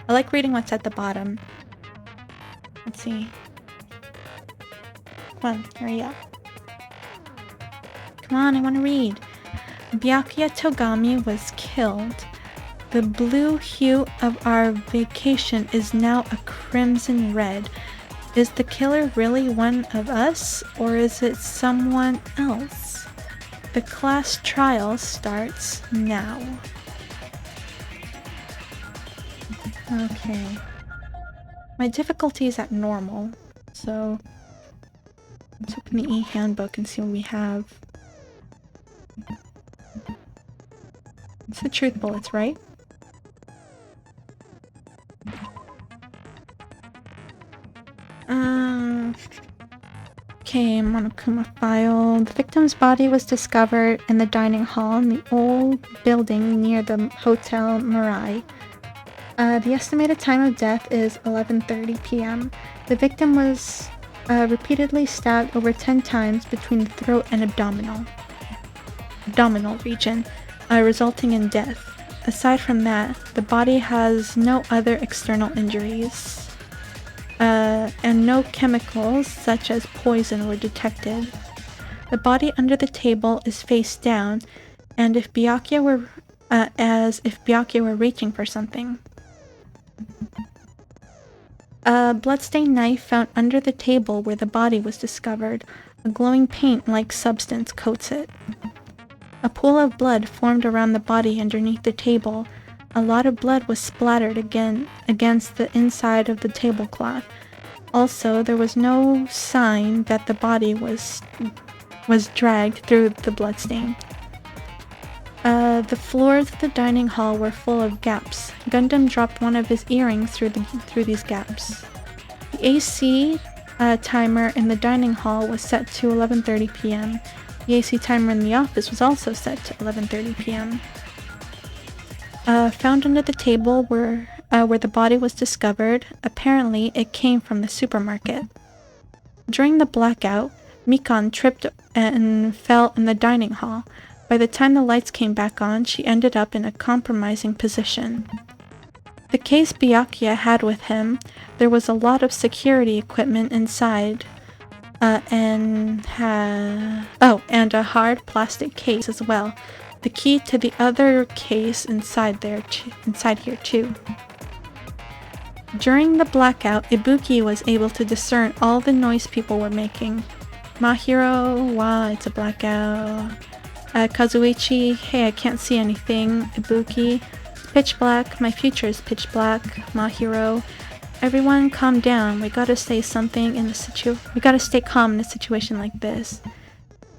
I like reading what's at the bottom. Let's see. Come on, hurry up. Come on, I want to read. Byakuya Togami was killed. The blue hue of our vacation is now a crimson red. Is the killer really one of us, or is it someone else? The class trial starts now. Okay. My difficulty is at normal, so let's open the e-handbook and see what we have. It's the truth bullets, right? Okay, Monokuma file. The victim's body was discovered in the dining hall in the old building near the Hotel Mirai. The estimated time of death is 11:30 p.m. The victim was repeatedly stabbed over 10 times between the throat and abdominal region, resulting in death. Aside from that, the body has no other external injuries. And no chemicals such as poison were detected. The body under the table is face down, and if Byakuya were as if Byakuya were reaching for something. A bloodstained knife found under the table where the body was discovered. A glowing paint-like substance coats it. A pool of blood formed around the body underneath the table. A lot of blood was splattered against the inside of the tablecloth. Also, there was no sign that the body was dragged through the bloodstain. The floors of the dining hall were full of gaps. Gundam dropped one of his earrings through these gaps. The AC timer in the dining hall was set to 11:30 p.m. The AC timer in the office was also set to 11:30 p.m. Found under the table where the body was discovered, apparently it came from the supermarket. During the blackout, Mikan tripped and fell in the dining hall. By the time the lights came back on, she ended up in a compromising position. The case Byakuya had with him, there was a lot of security equipment inside, and a hard plastic case as well. The key to the other case inside here too. During the blackout, Ibuki was able to discern all the noise people were making. Mahiro, wow, it's a blackout. Kazuichi, hey, I can't see anything. Ibuki, pitch black, my future is pitch black. Mahiro, everyone calm down. We gotta say something in the we gotta stay calm in a situation like this.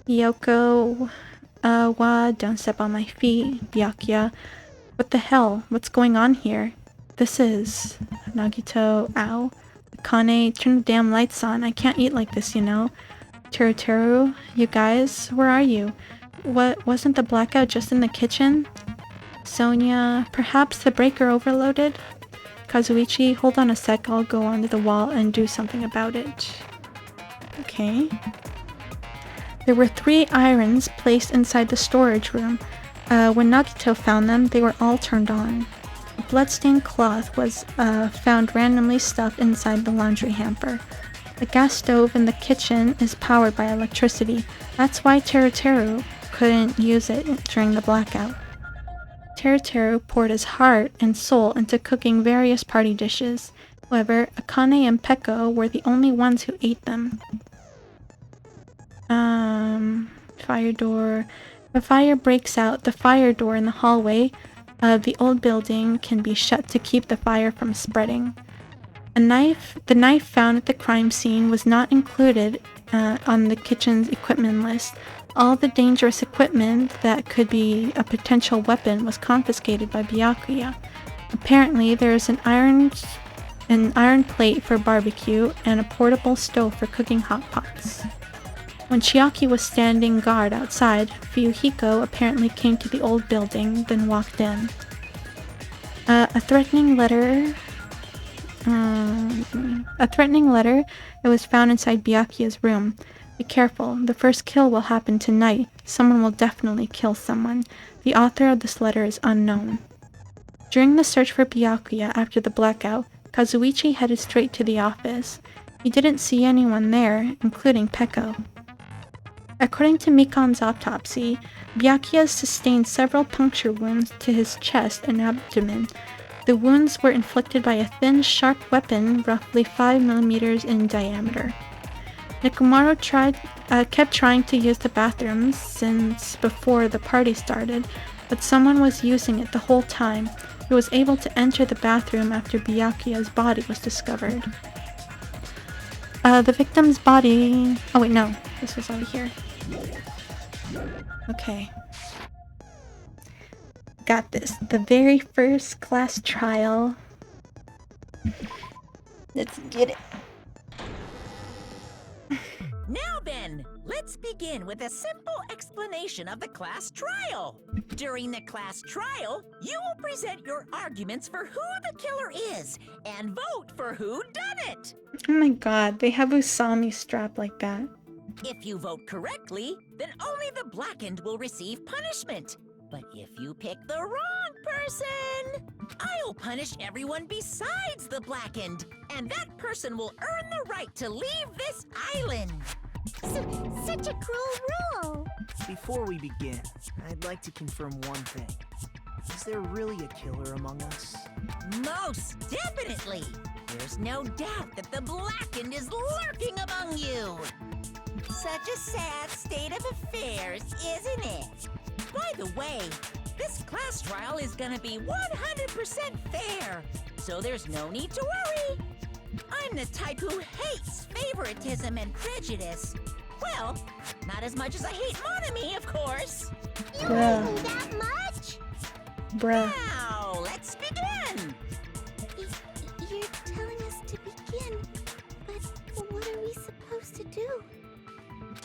Yoko, don't step on my feet. Byakuya, what the hell? What's going on here? This is Nagito, ow. Akane, turn the damn lights on. I can't eat like this, you know. Teru, you guys, where are you? What, wasn't the blackout just in the kitchen? Sonia, perhaps the breaker overloaded? Kazuichi, hold on a sec, I'll go onto the wall and do something about it. Okay. There were 3 irons placed inside the storage room. When Nagito found them, they were all turned on. A bloodstained cloth was found randomly stuffed inside the laundry hamper. The gas stove in the kitchen is powered by electricity. That's why Teru couldn't use it during the blackout. Teru poured his heart and soul into cooking various party dishes. However, Akane and Peko were the only ones who ate them. Fire door. If a fire breaks out, the fire door in the hallway of the old building can be shut to keep the fire from spreading. The knife found at the crime scene was not included on the kitchen's equipment list. All the dangerous equipment that could be a potential weapon was confiscated by Byakuya. Apparently, there is an iron plate for barbecue and a portable stove for cooking hot pots. When Chiaki was standing guard outside, Fuyuhiko apparently came to the old building, then walked in. A threatening letter that was found inside Byakuya's room. Be careful, the first kill will happen tonight. Someone will definitely kill someone. The author of this letter is unknown. During the search for Byakuya after the blackout, Kazuichi headed straight to the office. He didn't see anyone there, including Peko. According to Mikon's autopsy, Byakuya sustained several puncture wounds to his chest and abdomen. The wounds were inflicted by a thin, sharp weapon roughly 5 millimeters in diameter. Nekomaru kept trying to use the bathroom since before the party started, but someone was using it the whole time. He was able to enter the bathroom after Byakuya's body was discovered. The victim's body... Oh wait, no. This was over here. Okay. Got this. The very first class trial. Let's get it. Now then, let's begin with a simple explanation of the class trial. During the class trial, you will present your arguments for who the killer is and vote for who done it. Oh my god, they have Usami strapped like that. If you vote correctly, then only the blackened will receive punishment. But if you pick the wrong person, I'll punish everyone besides the blackened, and that person will earn the right to leave this island. Such a cruel rule! Before we begin, I'd like to confirm one thing. Is there really a killer among us? Most definitely! There's no doubt that the blackened is lurking among you! Such a sad state of affairs, isn't it? By the way, this class trial is gonna be 100% fair, so there's no need to worry. I'm the type who hates favoritism and prejudice. Well, not as much as I hate Monami, of course. You hate me that much? Bruh. Now, let's begin! You're telling us to begin, but what are we supposed to do?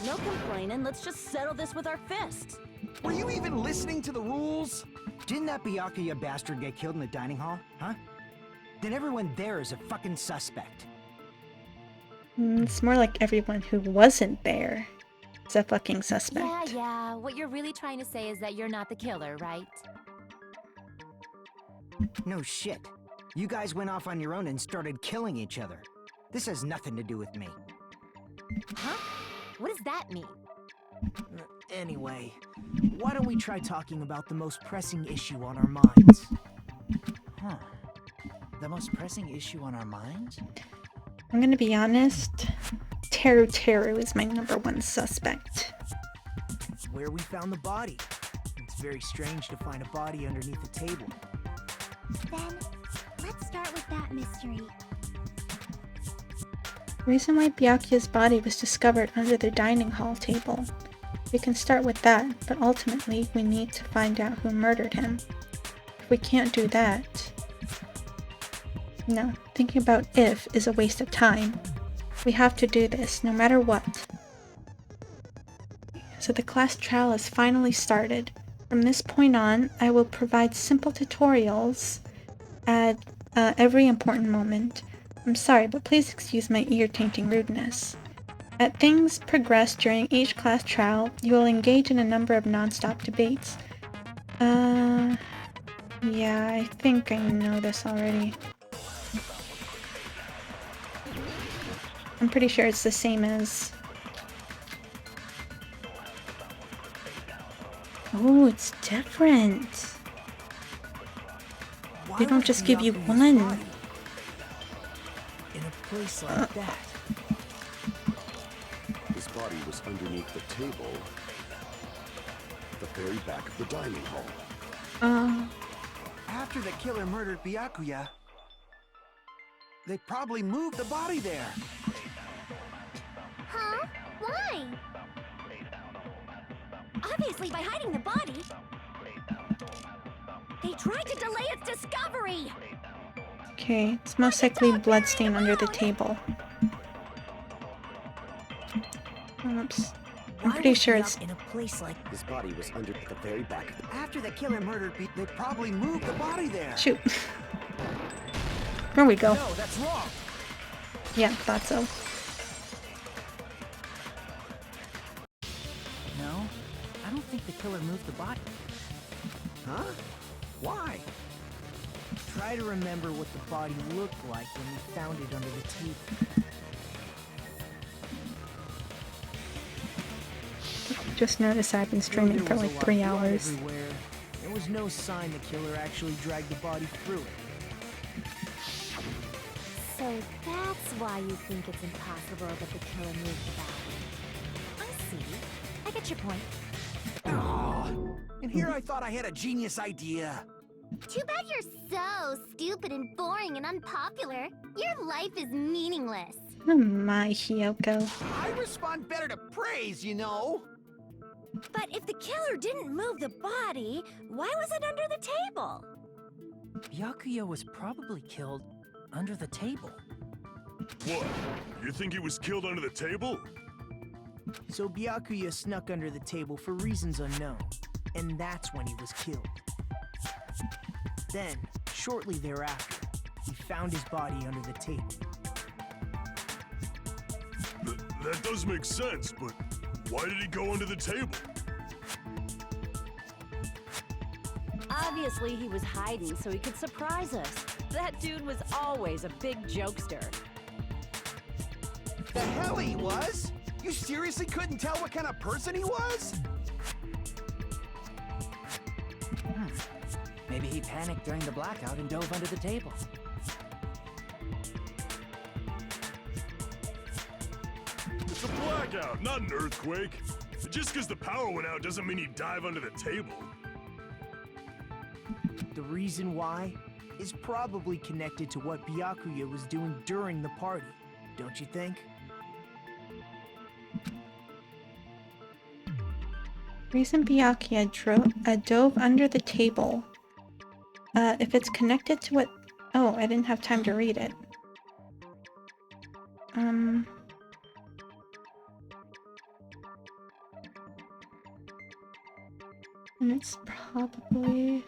No complaining, let's just settle this with our fists. Were you even listening to the rules? Didn't that Byakuya bastard get killed in the dining hall, huh? Then everyone there is a fucking suspect. It's more like everyone who wasn't there is a fucking suspect. Yeah, what you're really trying to say is that you're not the killer, right? No shit. You guys went off on your own and started killing each other. This has nothing to do with me. Huh? What does that mean? Anyway, why don't we try talking about the most pressing issue on our minds? Huh. The most pressing issue on our minds? I'm gonna be honest. Teru is my #1 suspect. Where we found the body. It's very strange to find a body underneath a table. Then, let's start with that mystery. The reason why Byakuya's body was discovered under the dining hall table. We can start with that, but ultimately we need to find out who murdered him. If we can't do that... No, thinking about if is a waste of time. We have to do this, no matter what. So the class trial has finally started. From this point on, I will provide simple tutorials at every important moment. I'm sorry, but please excuse my ear-tainting rudeness. As things progress during each class trial, you will engage in a number of non-stop debates. Yeah, I think I know this already. I'm pretty sure it's the same as... Oh, it's different. They don't just give you one. In a place like that. His body was underneath the table at the very back of the dining hall. After the killer murdered Byakuya, they probably moved the body there. Huh? Why? Obviously by hiding the body. They tried to delay its discovery! Okay, it's most likely bloodstain under the table. Oops. I'm pretty sure it's... in a place like His body was under the very back of the... After the killer murdered they probably moved the body there. Shoot. There we go. No, that's wrong. Yeah, thought so. No, I don't think the killer moved the body. Huh? Why? Try to remember what the body looked like when we found it under the table. Just noticed I've been streaming There for was a like lot 3 of blood hours. everywhere. There was no sign the killer actually dragged the body through it. So that's why you think it's impossible that the killer moved the body. I see. I get your point. And here I thought I had a genius idea. Too bad you're so stupid and boring and unpopular. Your life is meaningless. Oh my, Hiyoko. I respond better to praise, you know. But if the killer didn't move the body, why was it under the table? Byakuya was probably killed under the table. What? You think he was killed under the table? So Byakuya snuck under the table for reasons unknown, and that's when he was killed. Then, shortly thereafter, he found his body under the table. That does make sense, but why did he go under the table? Obviously, he was hiding so he could surprise us. That dude was always a big jokester. The hell he was? You seriously couldn't tell what kind of person he was? Maybe he panicked during the blackout and dove under the table. It's a blackout, not an earthquake. Just because the power went out doesn't mean he'd dive under the table. The reason why is probably connected to what Byakuya was doing during the party, don't you think? Reason Byakuya dove under the table. If it's connected to what... Oh, I didn't have time to read it. And it's probably...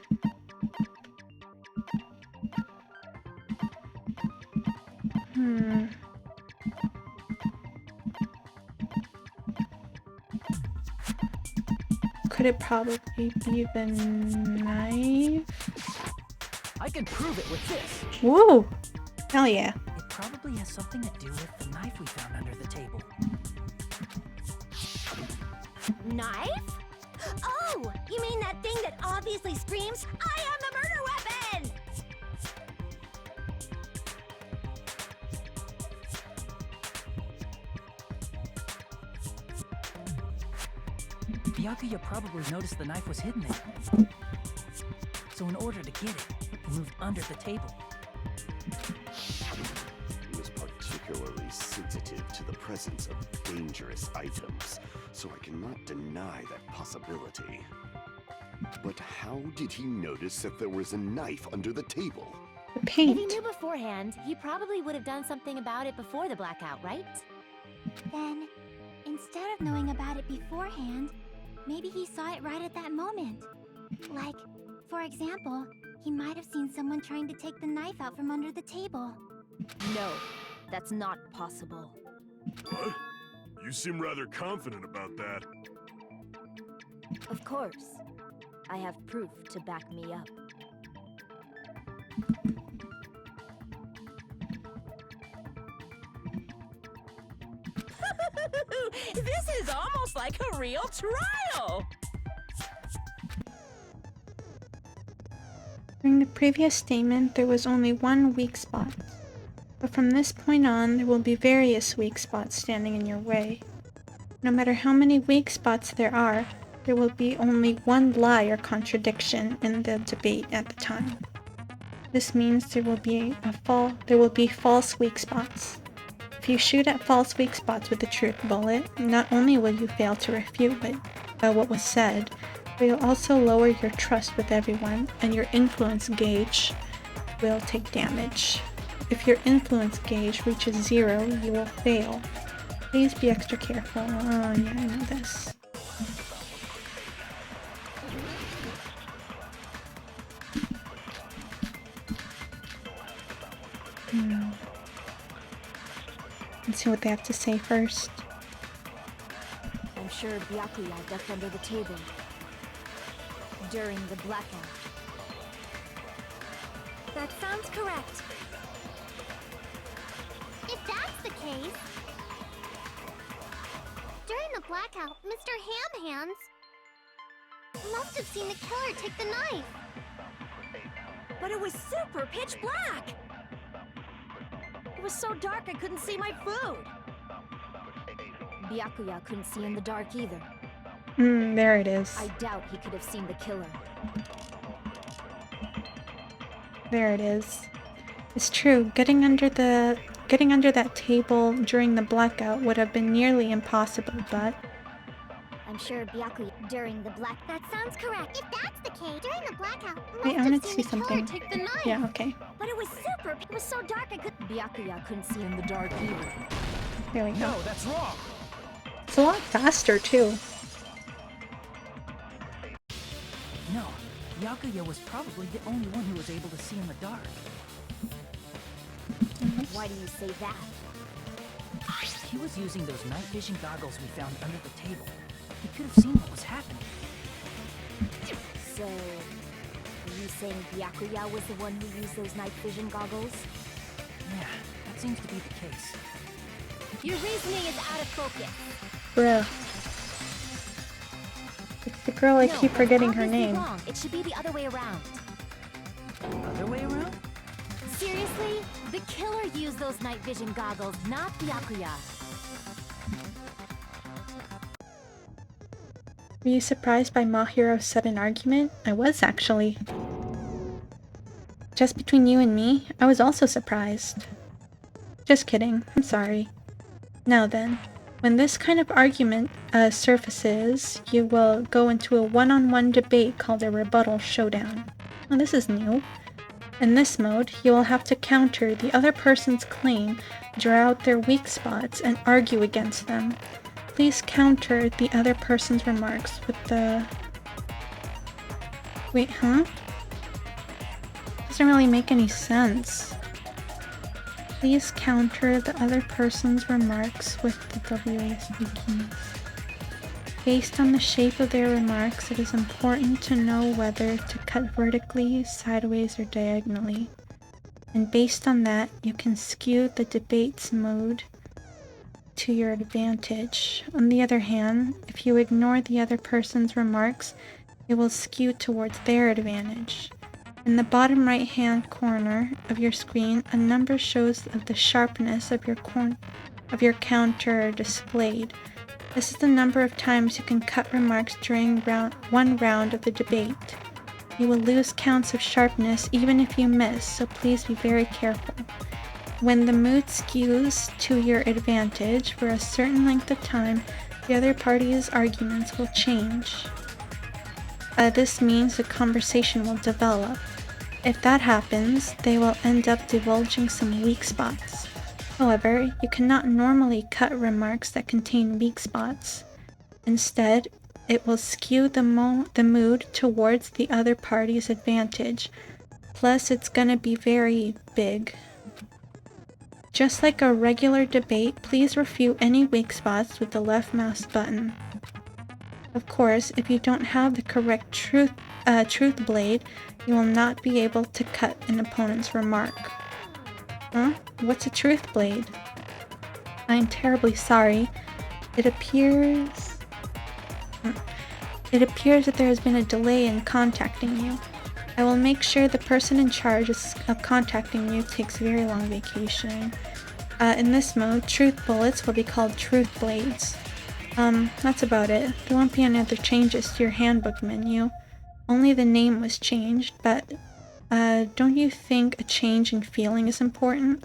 Could it probably be the knife? I can prove it with this. Whoa! Hell yeah. It probably has something to do with the knife we found under the table. Knife? Oh, you mean that thing that obviously screams, I am the murder weapon! Byakuya probably noticed the knife was hidden there. So in order to get it, he moved under the table. He was particularly sensitive to the presence of dangerous items, so I cannot deny that possibility. But how did he notice that there was a knife under the table? The If he paint. knew beforehand, he probably would have done something about it before the blackout, right? Then, instead of knowing about it beforehand, maybe he saw it right at that moment. Like, for example, he might have seen someone trying to take the knife out from under the table. No, that's not possible. What? You seem rather confident about that. Of course. I have proof to back me up. This is almost like a real trial! During the previous statement, there was only one weak spot. But from this point on, there will be various weak spots standing in your way. No matter how many weak spots there will be only one lie or contradiction in the debate at the time. This means there will be false weak spots. If you shoot at false weak spots with the truth bullet, not only will you fail to refute what was said, but you'll also lower your trust with everyone, and your influence gauge will take damage. If your influence gauge reaches 0, you will fail. Please be extra careful. Oh yeah, I know this. Let's see what they have to say first. I'm sure Byakuya ducked under the table during the blackout. That sounds correct. If that's the case... During the blackout, Mr. Ham Hands must have seen the killer take the knife. But it was super pitch black! It was so dark I couldn't see my food. Byakuya couldn't see in the dark either. There it is. I doubt he could have seen the killer. There it is. It's true, getting under that table during the blackout would have been nearly impossible, but I'm sure Byakuya during the black... That sounds correct. If that's the case, during the blackout, wait, I must wanted have to seen see the killer something. take the knife. Yeah, okay. But it was it was so dark I couldn't... Byakuya couldn't see in the dark either. There we go. No, that's wrong. It's a lot faster too. No, Byakuya was probably the only one who was able to see in the dark. Why do you say that? He was using those night vision goggles we found under the table. He could have seen what was happening. So, are you saying Byakuya was the one who used those night vision goggles? Yeah, that seems to be the case. Your reasoning is out of focus. Bruh. It's the girl I No, keep that's forgetting her obviously name. Wrong. It should be the other way around. Other way around? Seriously? The killer used those night vision goggles, not Byakuya. Were you surprised by Mahiro's sudden argument? I was, actually. Just between you and me, I was also surprised. Just kidding, I'm sorry. Now then, when this kind of argument surfaces, you will go into a one-on-one debate called a rebuttal showdown. Now this is new. In this mode, you will have to counter the other person's claim, draw out their weak spots, and argue against them. Please counter the other person's remarks with the... Wait, huh? Doesn't really make any sense. Please counter the other person's remarks with the WASD keys. Based on the shape of their remarks, it is important to know whether to cut vertically, sideways, or diagonally. And based on that, you can skew the debate's mood to your advantage. On the other hand, if you ignore the other person's remarks, it will skew towards their advantage. In the bottom right-hand corner of your screen, a number shows of the sharpness of your counter displayed. This is the number of times you can cut remarks during one round of the debate. You will lose counts of sharpness even if you miss, so please be very careful. When the mood skews to your advantage for a certain length of time, the other party's arguments will change. This means the conversation will develop. If that happens, they will end up divulging some weak spots. However, you cannot normally cut remarks that contain weak spots. Instead, it will skew the mood towards the other party's advantage. Plus, it's gonna be very big. Just like a regular debate, please refute any weak spots with the left mouse button. Of course, if you don't have the correct truth blade, you will not be able to cut an opponent's remark. Huh? What's a truth blade? I am terribly sorry. It appears that there has been a delay in contacting you. I will make sure the person in charge of contacting you takes a very long vacation. In this mode, truth bullets will be called truth blades. That's about it. There won't be any other changes to your handbook menu. Only the name was changed, but don't you think a change in feeling is important?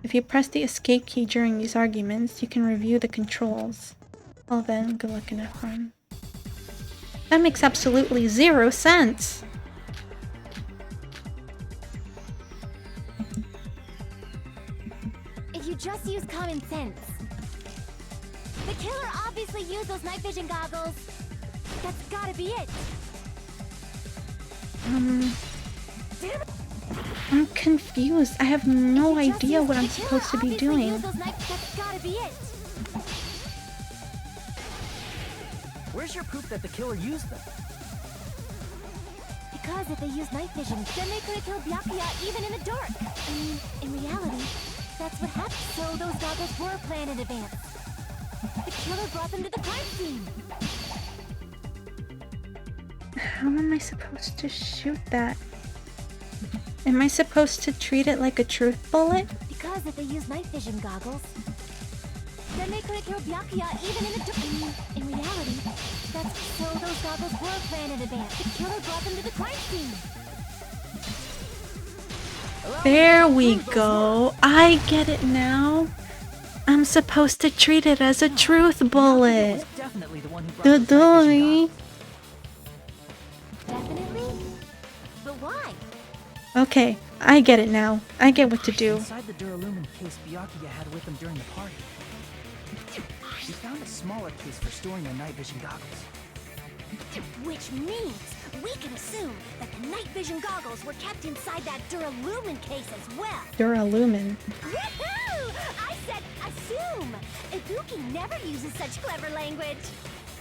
If you press the escape key during these arguments, you can review the controls. Well then, good luck and have fun. That makes absolutely 0 sense! If you just use common sense. The killer obviously used those night vision goggles. That's gotta be it. I'm confused. I have no idea what I'm supposed to be doing. That's gotta be it. Where's your proof that the killer used them? Because if they used night vision, then they could have killed Byakuya even in the dark. I mean, in reality, that's what happened. So those goggles were planned in advance. The killer brought them to the crime scene. How am I supposed to shoot that? Am I supposed to treat it like a truth bullet? Because if they used night vision goggles, then they could have killed Byakuya even in the dark. I mean, in reality, that's so those goggles were planned in advance. The killer brought them to the crime scene. There we go. I get it now. I'm supposed to treat it as a truth bullet. Definitely the one who brought those night vision Doodly. Definitely? But why? Okay, I get it now. I get what to do. Inside the Duralumin case Byakuya had with him during the party, we found a smaller case for storing their night vision goggles. Which means we can assume that the night vision goggles were kept inside that Duralumin case as well. Duralumin. Woohoo! I said assume! Ibuki never uses such clever language.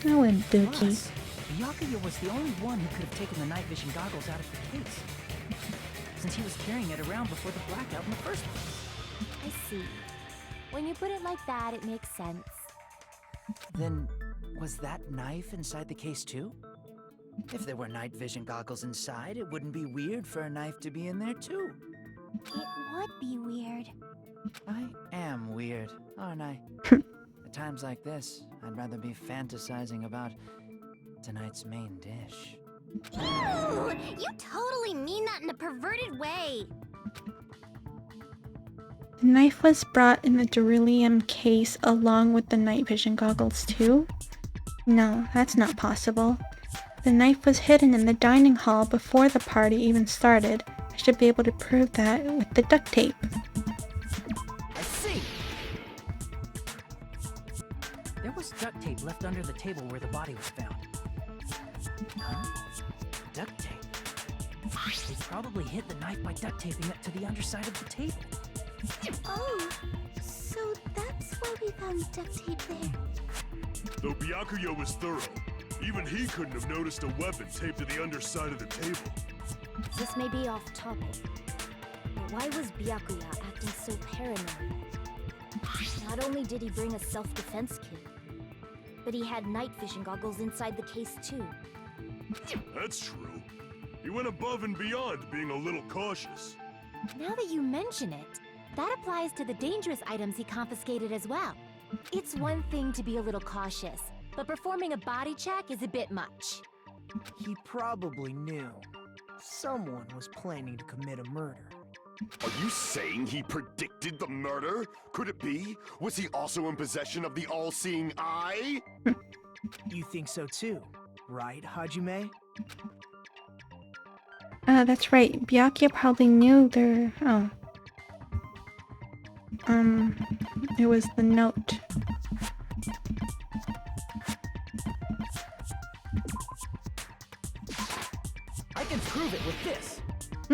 Oh, and Dookie. Plus, Byakuya was the only one who could have taken the night vision goggles out of the case, since he was carrying it around before the blackout in the first place. I see. When you put it like that, it makes sense. Then, was that knife inside the case too? If there were night vision goggles inside, it wouldn't be weird for a knife to be in there too. It would be weird. I am weird, aren't I? At times like this, I'd rather be fantasizing about tonight's main dish. Ew! You totally mean that in a perverted way. The knife was brought in the beryllium case along with the night vision goggles too? No, that's not possible. The knife was hidden in the dining hall before the party even started. I should be able to prove that with the duct tape. I see! There was duct tape left under the table where the body was found. Huh? Duct tape? They probably hid the knife by duct taping it to the underside of the table. Oh, so that's why we found duct tape there. Though Byakuya was thorough, even he couldn't have noticed a weapon taped to the underside of the table. This may be off topic, but why was Byakuya acting so paranoid? Not only did he bring a self-defense kit, but he had night vision goggles inside the case too. That's true. He went above and beyond being a little cautious. Now that you mention it, that applies to the dangerous items he confiscated as well. It's one thing to be a little cautious, but performing a body check is a bit much. He probably knew. Someone was planning to commit a murder. Are you saying he predicted the murder? Could it be? Was he also in possession of the all-seeing eye? You think so too, right, Hajime? That's right. Byakuya probably knew there. Oh. It was the note. I can prove it with this.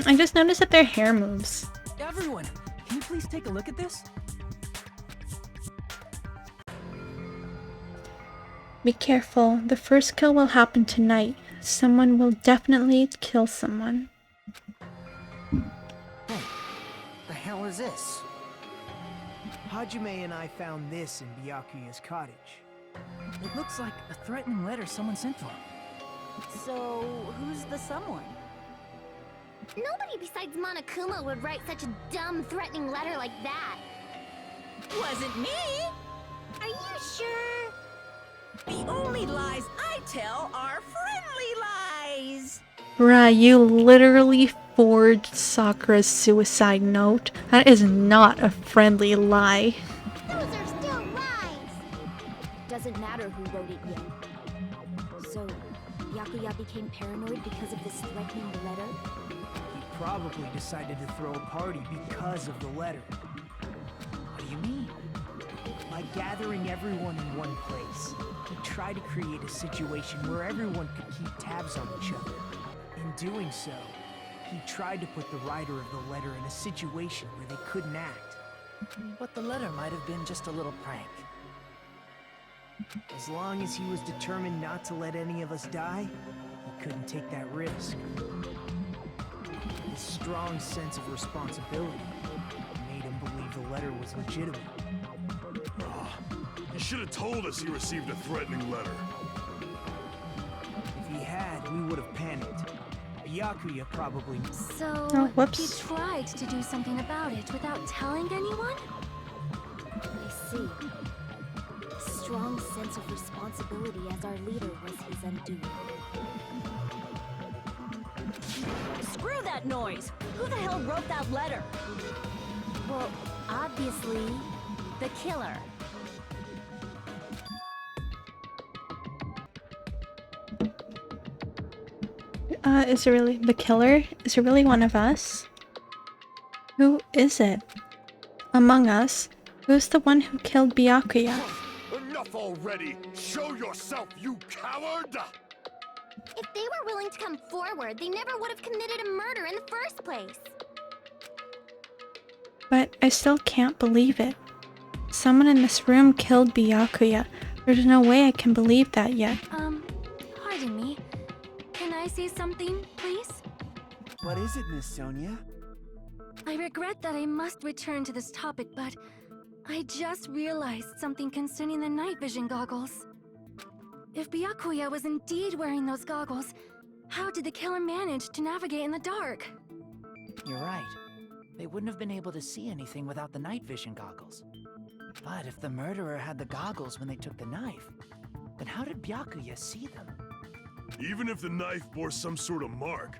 I just noticed that their hair moves. Everyone, can you please take a look at this? Be careful. The first kill will happen tonight. Someone will definitely kill someone. Hey, the hell is this? Hajime and I found this in Byakuya's cottage. It looks like a threatening letter someone sent to him. So, who's the someone? Nobody besides Monokuma would write such a dumb, threatening letter like that. Wasn't me! Are you sure? The only lies I tell are friendly lies! Bruh, you literally forged Sakura's suicide note. That is not a friendly lie. Those are still lies. Doesn't matter who wrote it yet. So, Byakuya became paranoid because of this threatening letter? He probably decided to throw a party because of the letter. What do you mean? By gathering everyone in one place, he tried to create a situation where everyone could keep tabs on each other. In doing so, he tried to put the writer of the letter in a situation where they couldn't act. But the letter might have been just a little prank. As long as he was determined not to let any of us die, he couldn't take that risk. strong sense of responsibility made him believe the letter was legitimate. You should have told us he received a threatening letter. If he had, we would have panicked. Byakuya probably... So, Oh, he whoops. tried to do something about it without telling anyone? I see. Strong sense of responsibility as our leader was his undoing. Screw that noise! Who the hell wrote that letter? Well, obviously, the killer. Is it really the killer? Is it really one of us? Who is it? Among us, who's the one who killed Byakuya? Enough already! Show yourself, you coward! If they were willing to come forward, they never would have committed a murder in the first place. But I still can't believe it. Someone in this room killed Byakuya. There's no way I can believe that yet. Pardon me. Can I say something, please? What is it, Miss Sonia? I regret that I must return to this topic, but I just realized something concerning the night vision goggles. If Byakuya was indeed wearing those goggles, how did the killer manage to navigate in the dark? You're right. They wouldn't have been able to see anything without the night vision goggles. But if the murderer had the goggles when they took the knife, then how did Byakuya see them? Even if the knife bore some sort of mark,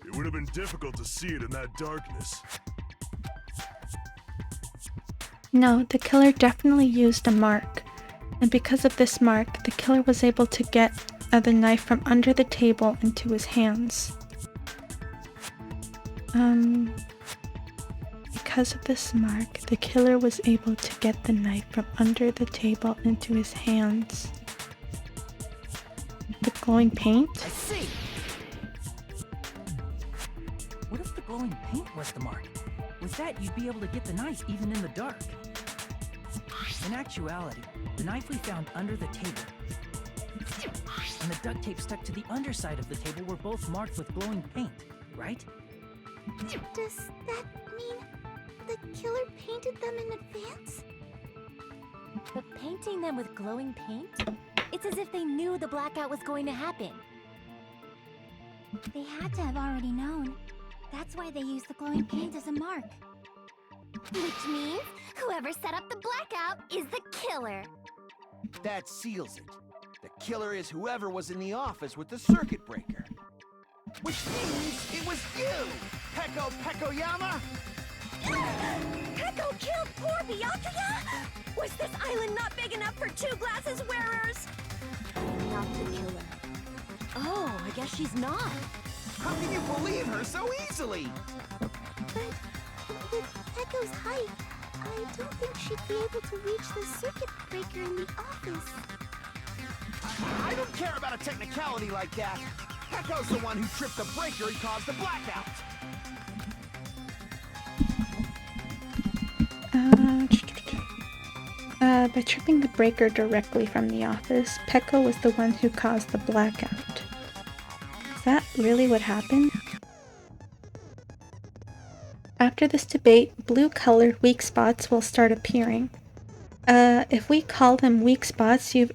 it would have been difficult to see it in that darkness. No, the killer definitely used a mark. And because of this mark, the killer was able to get the knife from under the table into his hands. Because of this mark, the killer was able to get the knife from under the table into his hands. The glowing paint? I see! What if the glowing paint was the mark? With that, you'd be able to get the knife even in the dark. In actuality, the knife we found under the table and the duct tape stuck to the underside of the table were both marked with glowing paint, right? Does that mean the killer painted them in advance? But painting them with glowing paint? It's as if they knew the blackout was going to happen. They had to have already known. That's why they used the glowing paint as a mark. Which means whoever set up the blackout is the killer. That seals it. The killer is whoever was in the office with the circuit breaker. Which means it was you, Peko Pekoyama! Peko killed poor Byakuya? Was this island not big enough for two glasses wearers? Not the killer. Oh, I guess she's not. How can you believe her so easily? But with Peko's height, I don't think she'd be able to reach the circuit breaker in the office. I don't care about a technicality like that. Peko's the one who tripped the breaker and caused the blackout. By tripping the breaker directly from the office, Peko was the one who caused the blackout. Is that really what happened? After this debate, blue-colored weak spots will start appearing. If we call them weak spots, you've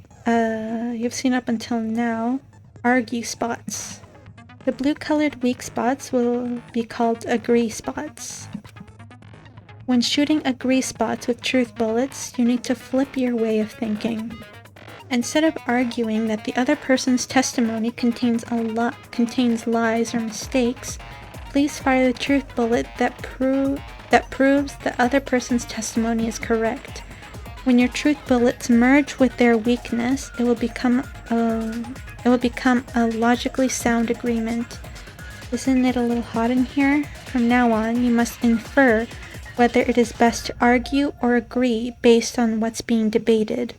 seen up until now, argue spots. The blue-colored weak spots will be called agree spots. When shooting agree spots with truth bullets, you need to flip your way of thinking. Instead of arguing that the other person's testimony contains lies or mistakes, please fire the truth bullet that proves the other person's testimony is correct. When your truth bullets merge with their weakness, it will become a logically sound agreement. Isn't it a little hot in here? From now on, you must infer whether it is best to argue or agree based on what's being debated.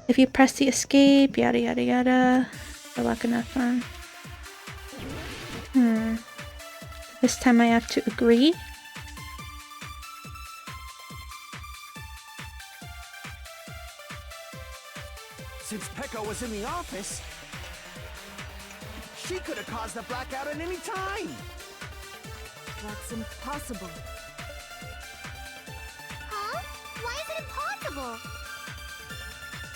If you press the escape, yada yada yada. Good luck and have fun. This time I have to agree. Since Peko was in the office, she could have caused the blackout at any time. That's impossible. Huh? Why is it impossible?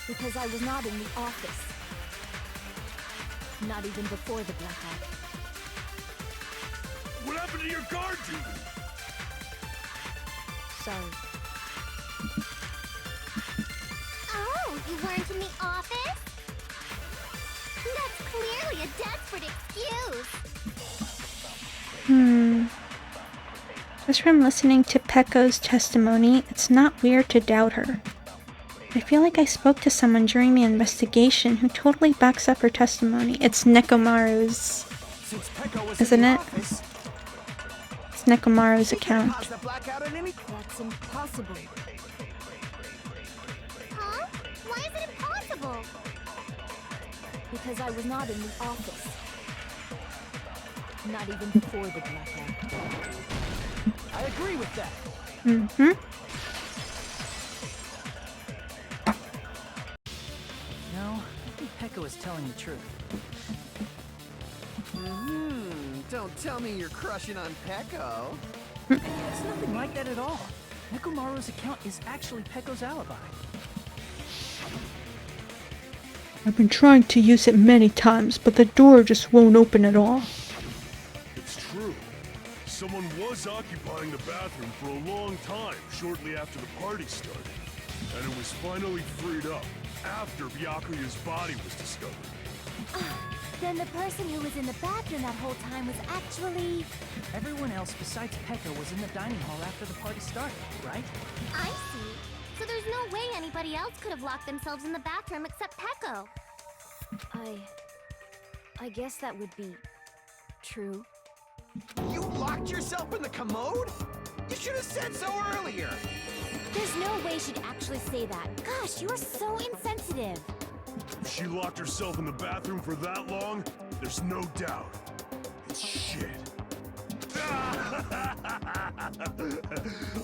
Because I was not in the office. Not even before the blackout. What happened to your guard duty? Sorry. Oh, you weren't in the office? That's clearly a desperate excuse. Just from listening to Pekko's testimony, it's not weird to doubt her. I feel like I spoke to someone during the investigation who totally backs up her testimony. It's Nekomaru's, isn't it? It's Nekomaru's account. That's impossible. Huh? Why is it impossible? Because I was not in the office. Not even before the blackout. I agree with that. Mm-hmm. No, I think Pekka was telling the truth. Don't tell me you're crushing on Pekko. It's nothing like that at all. Nekomaru's account is actually Pekko's alibi. I've been trying to use it many times, but the door just won't open at all. It's true. Someone was occupying the bathroom for a long time shortly after the party started. And it was finally freed up after Byakuya's body was discovered. Then the person who was in the bathroom that whole time was actually... Everyone else besides Pekka was in the dining hall after the party started, right? I see. So there's no way anybody else could have locked themselves in the bathroom except Pekko. I guess that would be true. You locked yourself in the commode? You should have said so earlier. There's no way she'd actually say that. Gosh, you are so insensitive. If she locked herself in the bathroom for that long, there's no doubt. It's shit.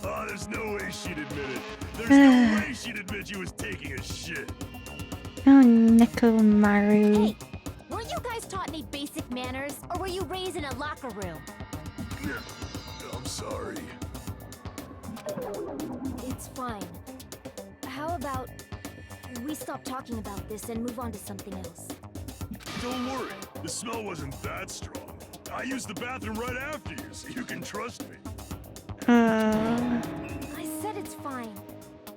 Oh, there's no way she'd admit it. There's no way she'd admit she was taking a shit. Oh, Nekomaru. Hey, weren't you guys taught any basic manners, or were you raised in a locker room? I'm sorry. It's fine. How about we stop talking about this and move on to something else? Don't worry, the smell wasn't that strong. I used the bathroom right after you, so you can trust me. I said it's fine.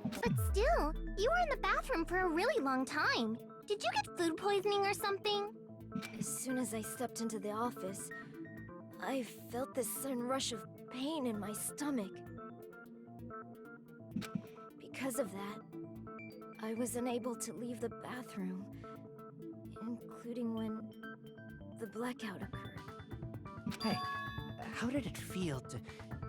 But still, you were in the bathroom for a really long time. Did you get food poisoning or something? As soon as I stepped into the office, I felt this sudden rush of pain in my stomach. Because of that, I was unable to leave the bathroom, including when the blackout occurred. Hey, how did it feel to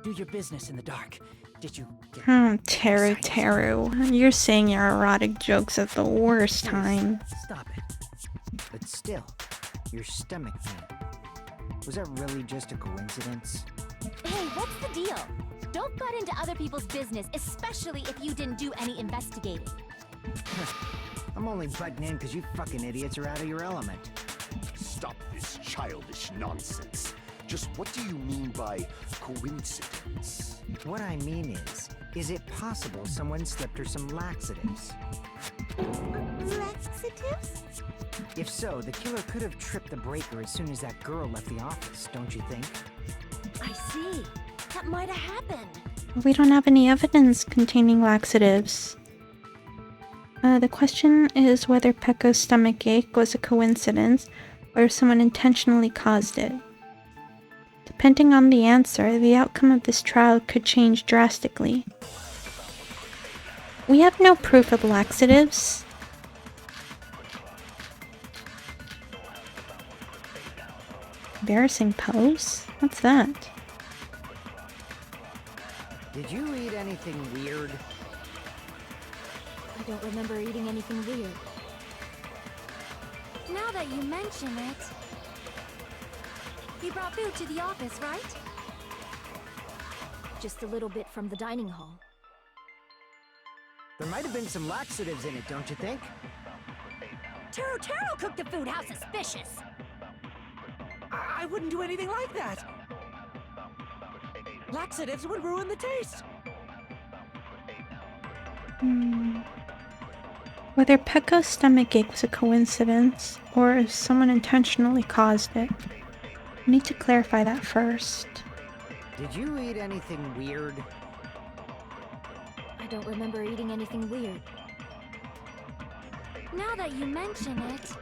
do your business in the dark? Did you get Teru. You're saying your erotic jokes at the worst time. Stop it. But still, your stomach pain. Was that really just a coincidence? Hey, what's the deal? Don't butt into other people's business, especially if you didn't do any investigating. I'm only butting in because you fucking idiots are out of your element. Stop this childish nonsense. Just what do you mean by coincidence? What I mean is it possible someone slipped her some laxatives? Laxatives? If so, the killer could have tripped the breaker as soon as that girl left the office, don't you think? I see. That might have happened. We don't have any evidence containing laxatives. The question is whether Pekko's stomach ache was a coincidence or if someone intentionally caused it. Depending on the answer, the outcome of this trial could change drastically. We have no proof of laxatives. Embarrassing pose? What's that? Did you eat anything weird? I don't remember eating anything weird. Now that you mention it... You brought food to the office, right? Just a little bit from the dining hall. There might have been some laxatives in it, don't you think? Taro cooked the food. How suspicious! I wouldn't do anything like that. Laxatives would ruin the taste. Whether Pekka's stomachache was a coincidence, or if someone intentionally caused it. I need to clarify that first. Did you eat anything weird? I don't remember eating anything weird. Now that you mention it,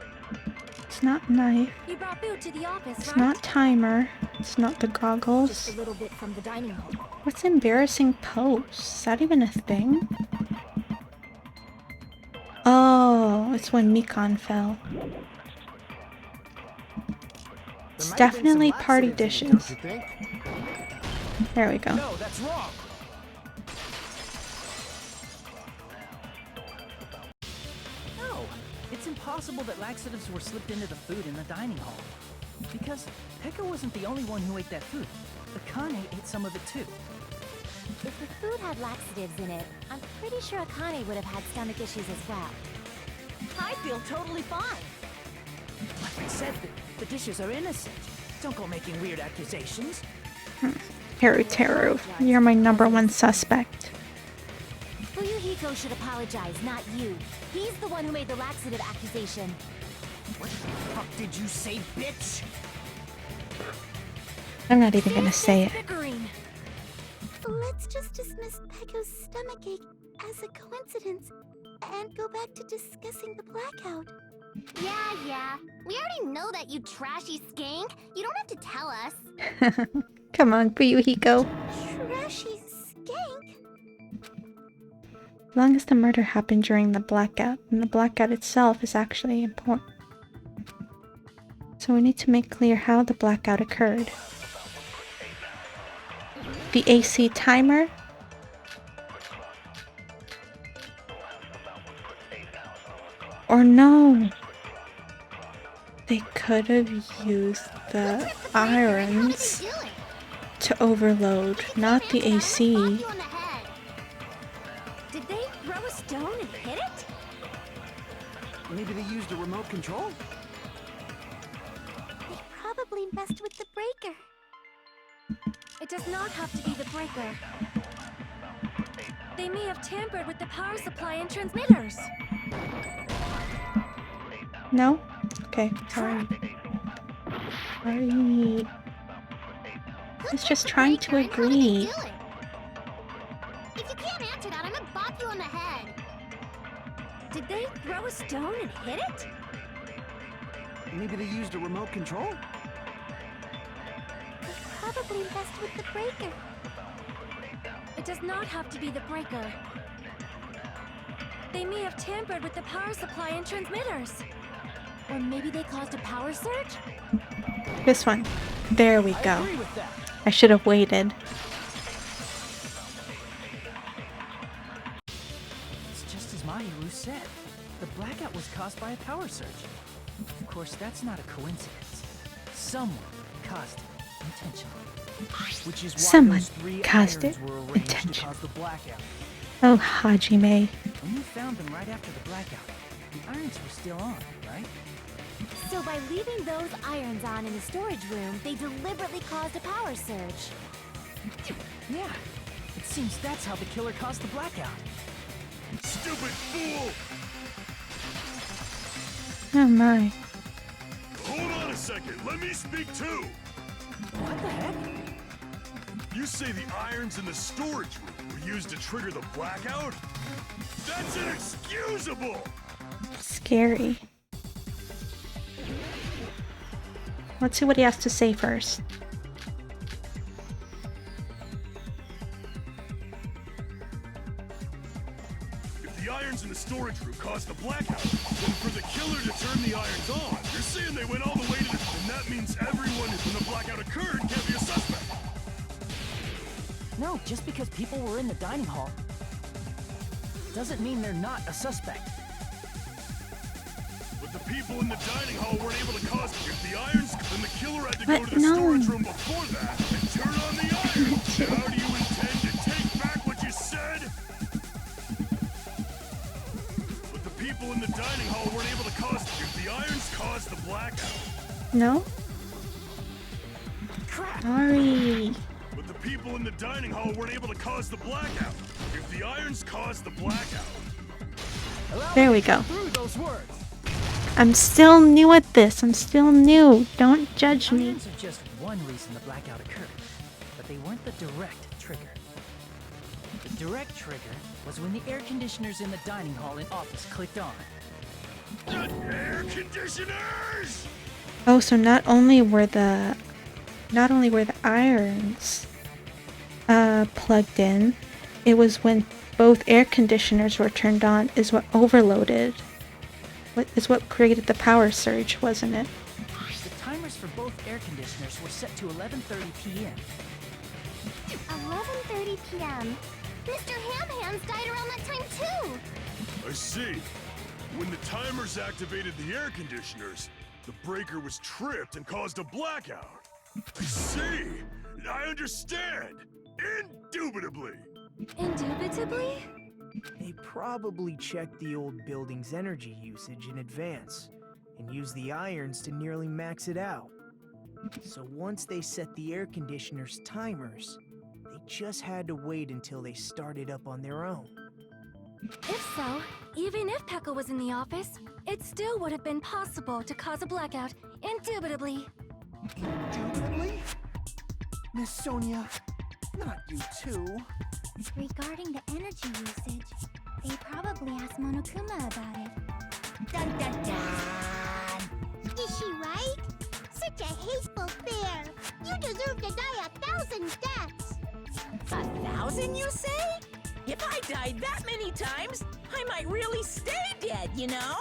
It's not knife, you brought food to the office, it's right? not timer, it's not the Just goggles. a little bit from the dining hall. What's embarrassing pose? Is that even a thing? Oh, it's when Mikan fell. It's definitely party dishes. There we go. No, that's wrong. No, it's impossible that laxatives were slipped into the food in the dining hall. Because Pekka wasn't the only one who ate that food. Akane ate some of it too. If the food had laxatives in it, I'm pretty sure Akane would have had stomach issues as well. I feel totally fine. Like I said, the dishes are innocent. Don't go making weird accusations. Teru, you're my #1 suspect. Fuyuhiko should apologize, not you. He's the one who made the laxative accusation. What the fuck did you say, bitch? I'm not even gonna say it. Bickering. Let's just dismiss Pekko's stomachache as a coincidence and go back to discussing the blackout. Yeah. We already know that, you trashy skank. You don't have to tell us. Come on, Fuyuhiko. Trashy skank? As long as the murder happened during the blackout, and the blackout itself is actually important. So we need to make clear how the blackout occurred. The AC timer? Or no! They could have used the irons to overload, not the AC. Did they throw a stone and hit it? Maybe they used a remote control? They probably messed with the breaker. It does not have to be the breaker. They may have tampered with the power supply and transmitters. No? Okay, sorry. Sorry. I was just trying to agree. If you can't answer that, I'm gonna bop you on the head. Did they throw a stone and hit it? Maybe they used a remote control? They probably messed with the breaker. It does not have to be the breaker. They may have tampered with the power supply and transmitters. Or maybe they caused a power surge? This one. There we I go. agree with that. I should have waited. It's just as Mahiru said. The blackout was caused by a power surge. Of course, that's not a coincidence. Someone caused it intentionally. Which is why Someone those 3 caused irons it were arranged to intentionally. cause the blackout. Oh, Hajime. When you found them right after the blackout, the irons were still on, right? So by leaving those irons on in the storage room, they deliberately caused a power surge. Yeah. It seems that's how the killer caused the blackout. Stupid fool! Oh my. Hold on a second, let me speak too! What the heck? You say the irons in the storage room were used to trigger the blackout? That's inexcusable! Scary. Let's see what he has to say first. If the irons in the storage room caused the blackout, then for the killer to turn the irons on, you're saying they went all the way to the... And that means everyone when the blackout occurred can't be a suspect. No, just because people were in the dining hall doesn't mean they're not a suspect. But the people in the dining hall weren't able to cause... If the irons... Then the killer had to But go to the no. storage room before that and turn on the irons. How do you intend to take back what you said? But the people in the dining hall weren't able to cause... If the irons caused the blackout... No? Crap! Sorry. But the people in the dining hall weren't able to cause the blackout. If the irons caused the blackout... There we go. Through those words. I'm still new at this. I'm still new. Don't judge me. Irons are just one reason the blackout occurred, but they weren't the direct trigger. The direct trigger was when the air conditioners in the dining hall and office clicked on. Air conditioners! Oh, so not only were the irons plugged in, it was when both air conditioners were turned on is what overloaded. What created the power surge, wasn't it? The timers for both air conditioners were set to 11:30 p.m. 11:30 p.m. Mr. Ham-Hands died around that time too! I see. When the timers activated the air conditioners, the breaker was tripped and caused a blackout. I see. I understand. Indubitably. Indubitably? They probably checked the old building's energy usage in advance and used the irons to nearly max it out. So once they set the air conditioner's timers, they just had to wait until they started up on their own. If so, even if Pekka was in the office, it still would have been possible to cause a blackout, indubitably. Indubitably? Miss Sonia, not you too. Regarding the energy usage, they probably asked Monokuma about it. Dun dun dun! Is she right? Such a hateful bear! You deserve to die 1,000 deaths! 1,000, you say? If I died that many times, I might really stay dead, you know?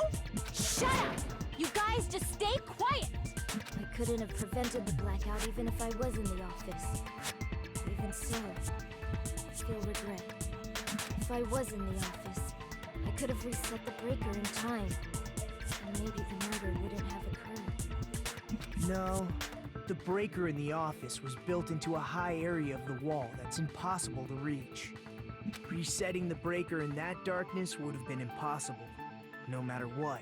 Shut up! You guys just stay quiet! I couldn't have prevented the blackout even if I was in the office. Even so, I still regret. If I was in the office, I could have reset the breaker in time. And maybe the murder wouldn't have occurred. No, the breaker in the office was built into a high area of the wall that's impossible to reach. Resetting the breaker in that darkness would have been impossible, no matter what.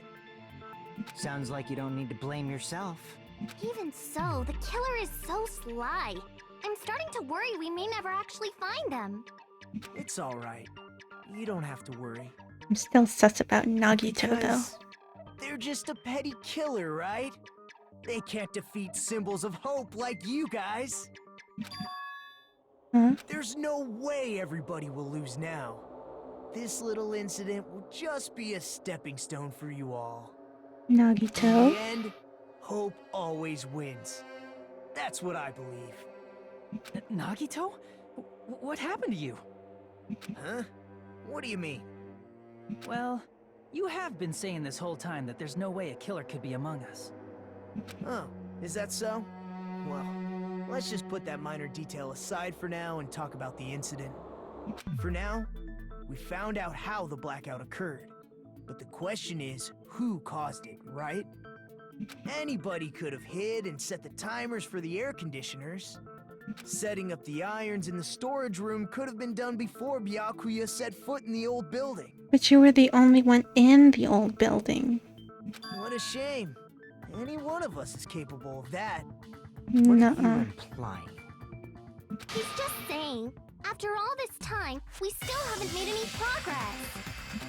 Sounds like you don't need to blame yourself. Even so, the killer is so sly. I'm starting to worry we may never actually find them. It's alright. You don't have to worry. I'm still sus about Nagito, though. Because they're just a petty killer, right? They can't defeat symbols of hope like you guys. Huh? There's no way everybody will lose now. This little incident will just be a stepping stone for you all. In Nagito? the end, hope always wins. That's what I believe. Nagito? What happened to you? Huh? What do you mean? Well, you have been saying this whole time that there's no way a killer could be among us. Oh, is that so? Well, let's just put that minor detail aside for now and talk about the incident. For now, we found out how the blackout occurred. But the question is, who caused it, right? Anybody could have hid and set the timers for the air conditioners. Setting up the irons in the storage room could have been done before Byakuya set foot in the old building. But you were the only one in the old building. What a shame. Any one of us is capable of that. Nuh-uh. Implying. He's just saying, after all this time, we still haven't made any progress.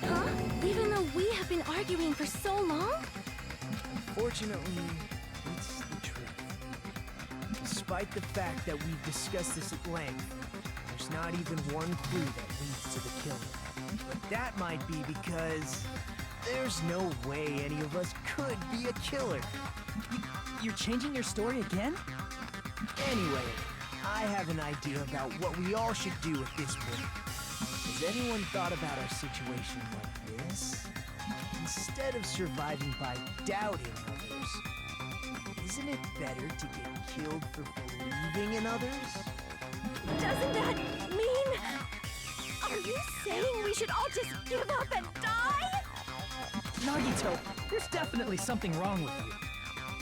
Huh? Even though we have been arguing for so long? Unfortunately, it's the truth. Despite the fact that we've discussed this at length, there's not even one clue that leads to the killer. But that might be because there's no way any of us could be a killer. You're changing your story again? Anyway, I have an idea about what we all should do at this point. Has anyone thought about our situation like this? Instead of surviving by doubting others, isn't it better to get killed for believing in others? Doesn't that mean... Are you saying we should all just give up and die? Nagito, there's definitely something wrong with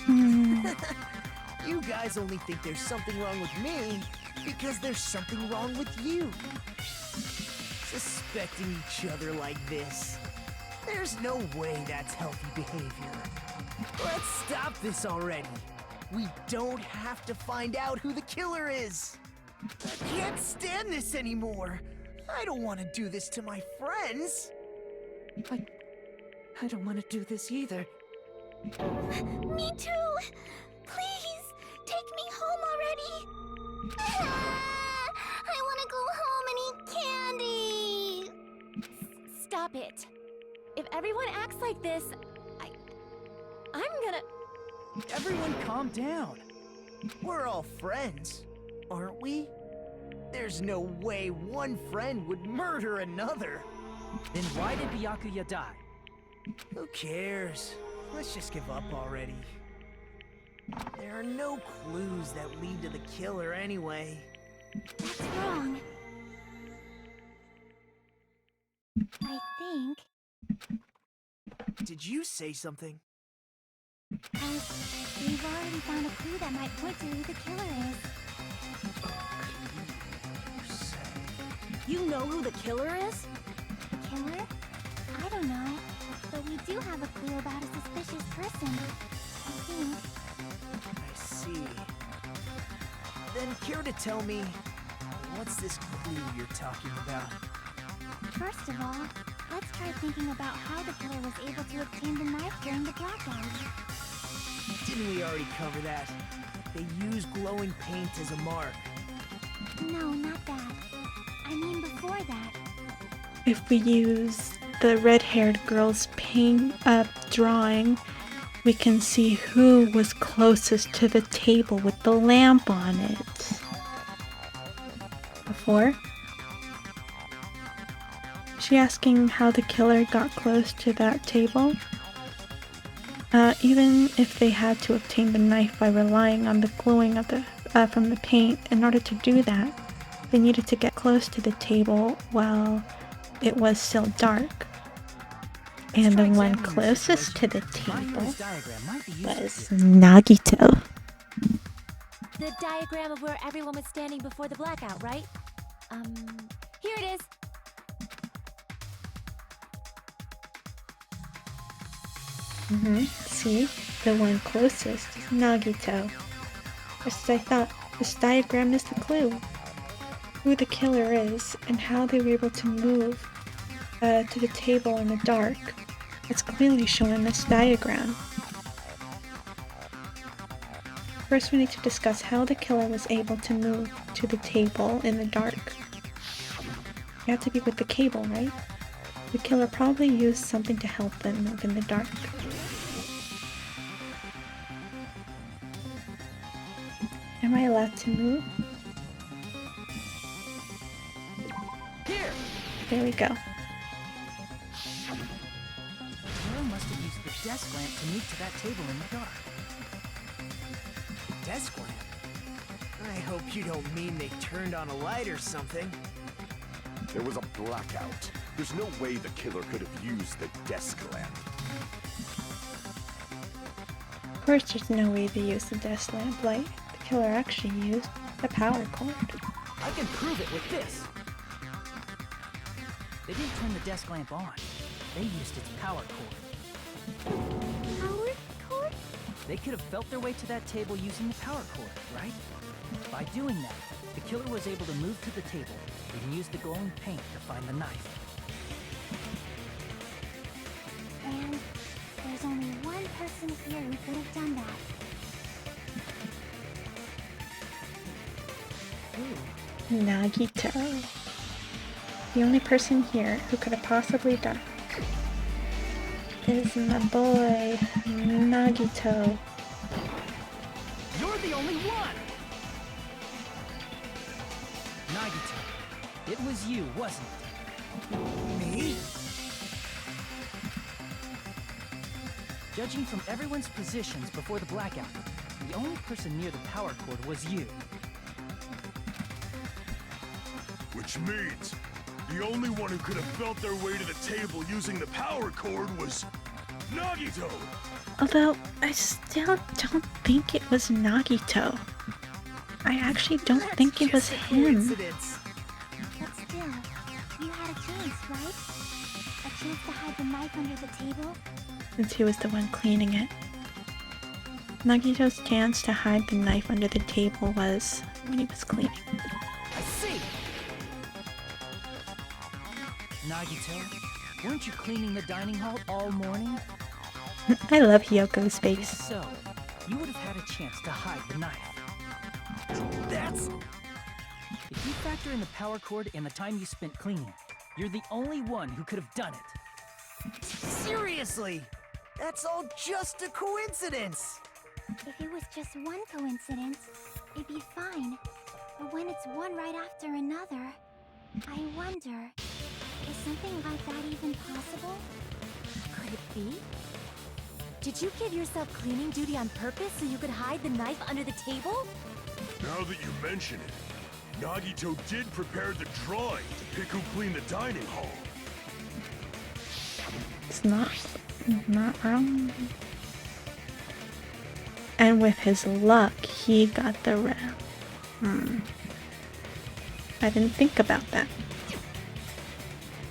you. You guys only think there's something wrong with me because there's something wrong with you. Suspecting each other like this. There's no way that's healthy behavior. Let's stop this already. We don't have to find out who the killer is. I can't stand this anymore. I don't want to do this to my friends. I don't want to do this either. Me too! Please, take me home already! I want to go home and eat candy! Stop it. If everyone acts like this, I'm gonna... Everyone calm down. We're all friends, aren't we? There's no way one friend would murder another. Then why did Byakuya die? Who cares? Let's just give up already. There are no clues that lead to the killer anyway. That's wrong. I think... Did you say something? We've already found a clue that might point to who the killer is. You know who the killer is? Killer? I don't know. But we do have a clue about a suspicious person. I think. I see. Then care to tell me, what's this clue you're talking about? First of all, let's try thinking about how the killer was able to obtain the knife during the blackout. Didn't we already cover that? They use glowing paint as a mark. No, not that. I mean before that. If we use the red-haired girl's paint drawing, we can see who was closest to the table with the lamp on it. Before? Is she asking how the killer got close to that table? Even if they had to obtain the knife by relying on the glowing of the from the paint, in order to do that, they needed to get close to the table while it was still dark. And the one closest to the table was Nagito. The diagram of where everyone was standing before the blackout, right? Here it is. See? The one closest is Nagito. Just as I thought, this diagram is the clue. Who the killer is, and how they were able to move to the table in the dark. It's clearly shown in this diagram. First, we need to discuss how the killer was able to move to the table in the dark. You have to be with the cable, right? The killer probably used something to help them move in the dark. Am I allowed to move? Here! There we go. Killer must have used the desk lamp to move to that table in the dark. Desk lamp? I hope you don't mean they turned on a light or something. There was a blackout. There's no way the killer could have used the desk lamp. Of course there's no way they used the desk lamp light. The killer actually used the power cord. I can prove it with this. They didn't turn the desk lamp on. They used its power cord. Power cord? They could have felt their way to that table using the power cord, right? By doing that, the killer was able to move to the table and use the glowing paint to find the knife. And there's only one person here who could have done that. Nagito. The only person here who could have possibly done it is my boy, Nagito. You're the only one! Nagito, it was you, wasn't it? Me? Judging from everyone's positions before the blackout, the only person near the power cord was you. Which means the only one who could have felt their way to the table using the power cord was Nagito! Although, I still don't think it was Nagito. I actually don't think it was him. Coincidence. But still, you had a chance, right? A chance to hide the knife under the table? Since he was the one cleaning it. Nagito's chance to hide the knife under the table was when he was cleaning. Nagito, weren't you cleaning the dining hall all morning? I love Hyoko's If face. so, you would have had a chance to hide the knife. That's... If you factor in the power cord and the time you spent cleaning, you're the only one who could have done it. Seriously? That's all just a coincidence! If it was just one coincidence, it'd be fine. But when it's one right after another, I wonder, is something like that even possible? Could it be? Did you give yourself cleaning duty on purpose so you could hide the knife under the table? Now that you mention it, Nagito did prepare the drawing to pick who cleaned the dining hall. It's not wrong. And with his luck, he got the red. I didn't think about that.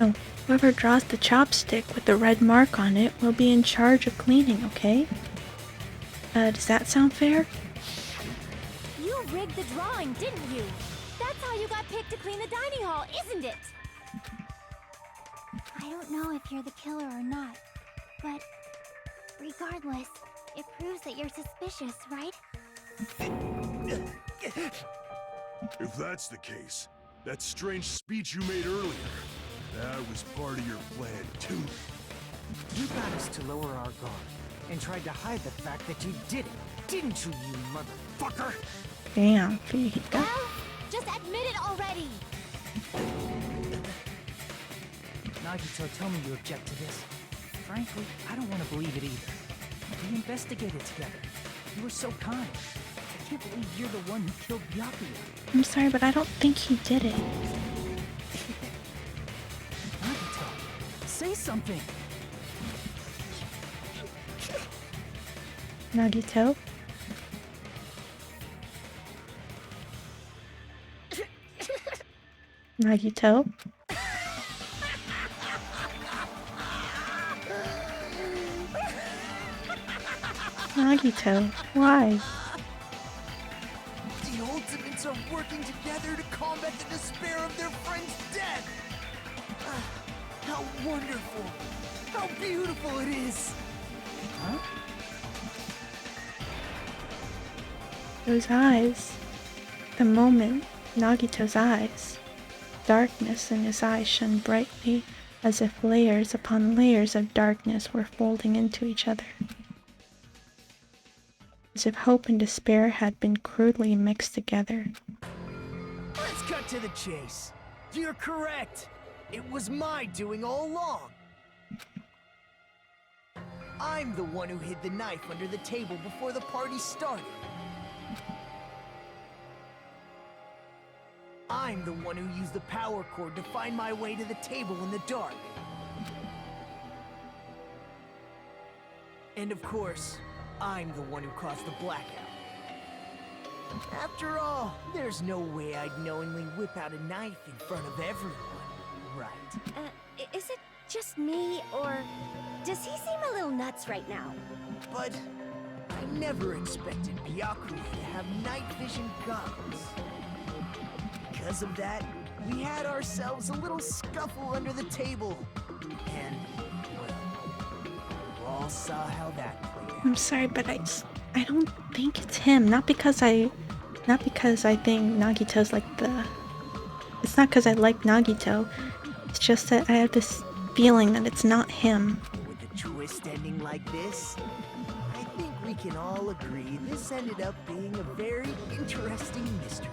Oh, whoever draws the chopstick with the red mark on it will be in charge of cleaning, okay? Does that sound fair? You rigged the drawing, didn't you? That's how you got picked to clean the dining hall, isn't it? I don't know if you're the killer or not, but regardless, it proves that you're suspicious, right? If that's the case, that strange speech you made earlier, that was part of your plan too. You got us to lower our guard and tried to hide the fact that you did it, didn't you, you motherfucker? Damn, Fujihiko. Well, just admit it already! Nagito, tell me you object to this. Frankly, I don't want to believe it either. We investigated together. You were so kind. I can't believe you're the one who killed Byakuya. I'm sorry, but I don't think he did it. Nagito, say something. Nagito? Nagito? Nagito, why? The Ultimates are working together to combat the despair of their friend's death! How wonderful! How beautiful it is! Huh? Those eyes. The moment, Nagito's eyes. Darkness in his eyes shone brightly, as if layers upon layers of darkness were folding into each other. As if hope and despair had been crudely mixed together. Let's cut to the chase. You're correct. It was my doing all along. I'm the one who hid the knife under the table before the party started. I'm the one who used the power cord to find my way to the table in the dark. And of course, I'm the one who caused the blackout. After all, there's no way I'd knowingly whip out a knife in front of everyone, right? Is it just me, or does he seem a little nuts right now? But I never expected Byakuya to have night vision goggles. Because of that, we had ourselves a little scuffle under the table. And, well, we all saw how that played out. I'm sorry, but I don't think it's him. Not because I think Nagito's like the... It's not because I like Nagito. It's just that I have this feeling that it's not him. With a twist ending like this, I think we can all agree this ended up being a very interesting mystery.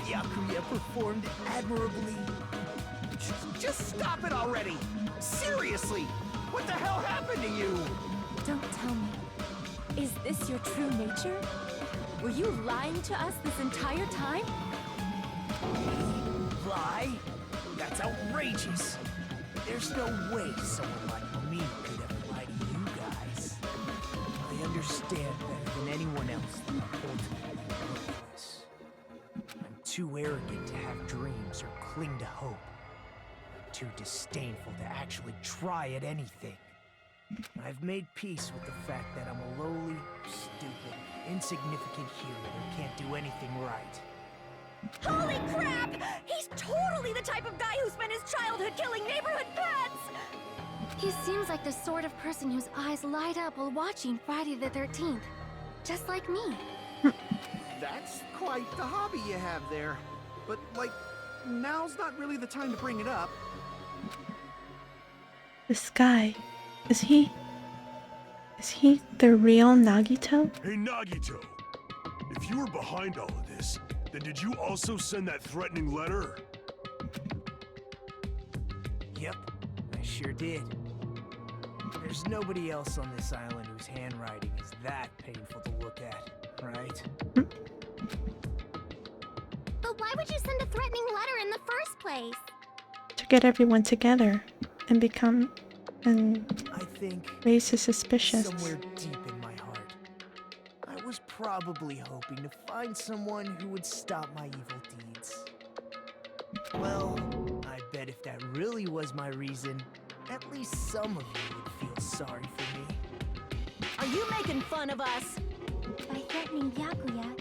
Byakuya performed admirably. Just stop it already! Seriously! What the hell happened to you? Don't tell me. Is this your true nature? Were you lying to us this entire time? Lie? That's outrageous. There's no way someone like me could ever lie to you guys. I understand better than anyone else the ultimate purpose. I'm too arrogant to have dreams or cling to hope. I'm too disdainful to actually try at anything. I've made peace with the fact that I'm a lowly, stupid, insignificant human who can't do anything right. Holy crap! He's totally the type of guy who spent his childhood killing neighborhood pets! He seems like the sort of person whose eyes light up while watching Friday the 13th. Just like me. That's quite the hobby you have there. But, like, now's not really the time to bring it up. This guy, is he the real Nagito? Hey, Nagito. If you were behind all of this, then did you also send that threatening letter? Yep, I sure did. There's nobody else on this island whose handwriting is that painful to look at, right? But why would you send a threatening letter in the first place? To get everyone together and I think raise his suspicions. somewhere deep in my heart, I was probably hoping to find someone who would stop my evil deeds. Well, I bet if that really was my reason, at least some of you would feel sorry for me. Are you making fun of us? By threatening Byakuya,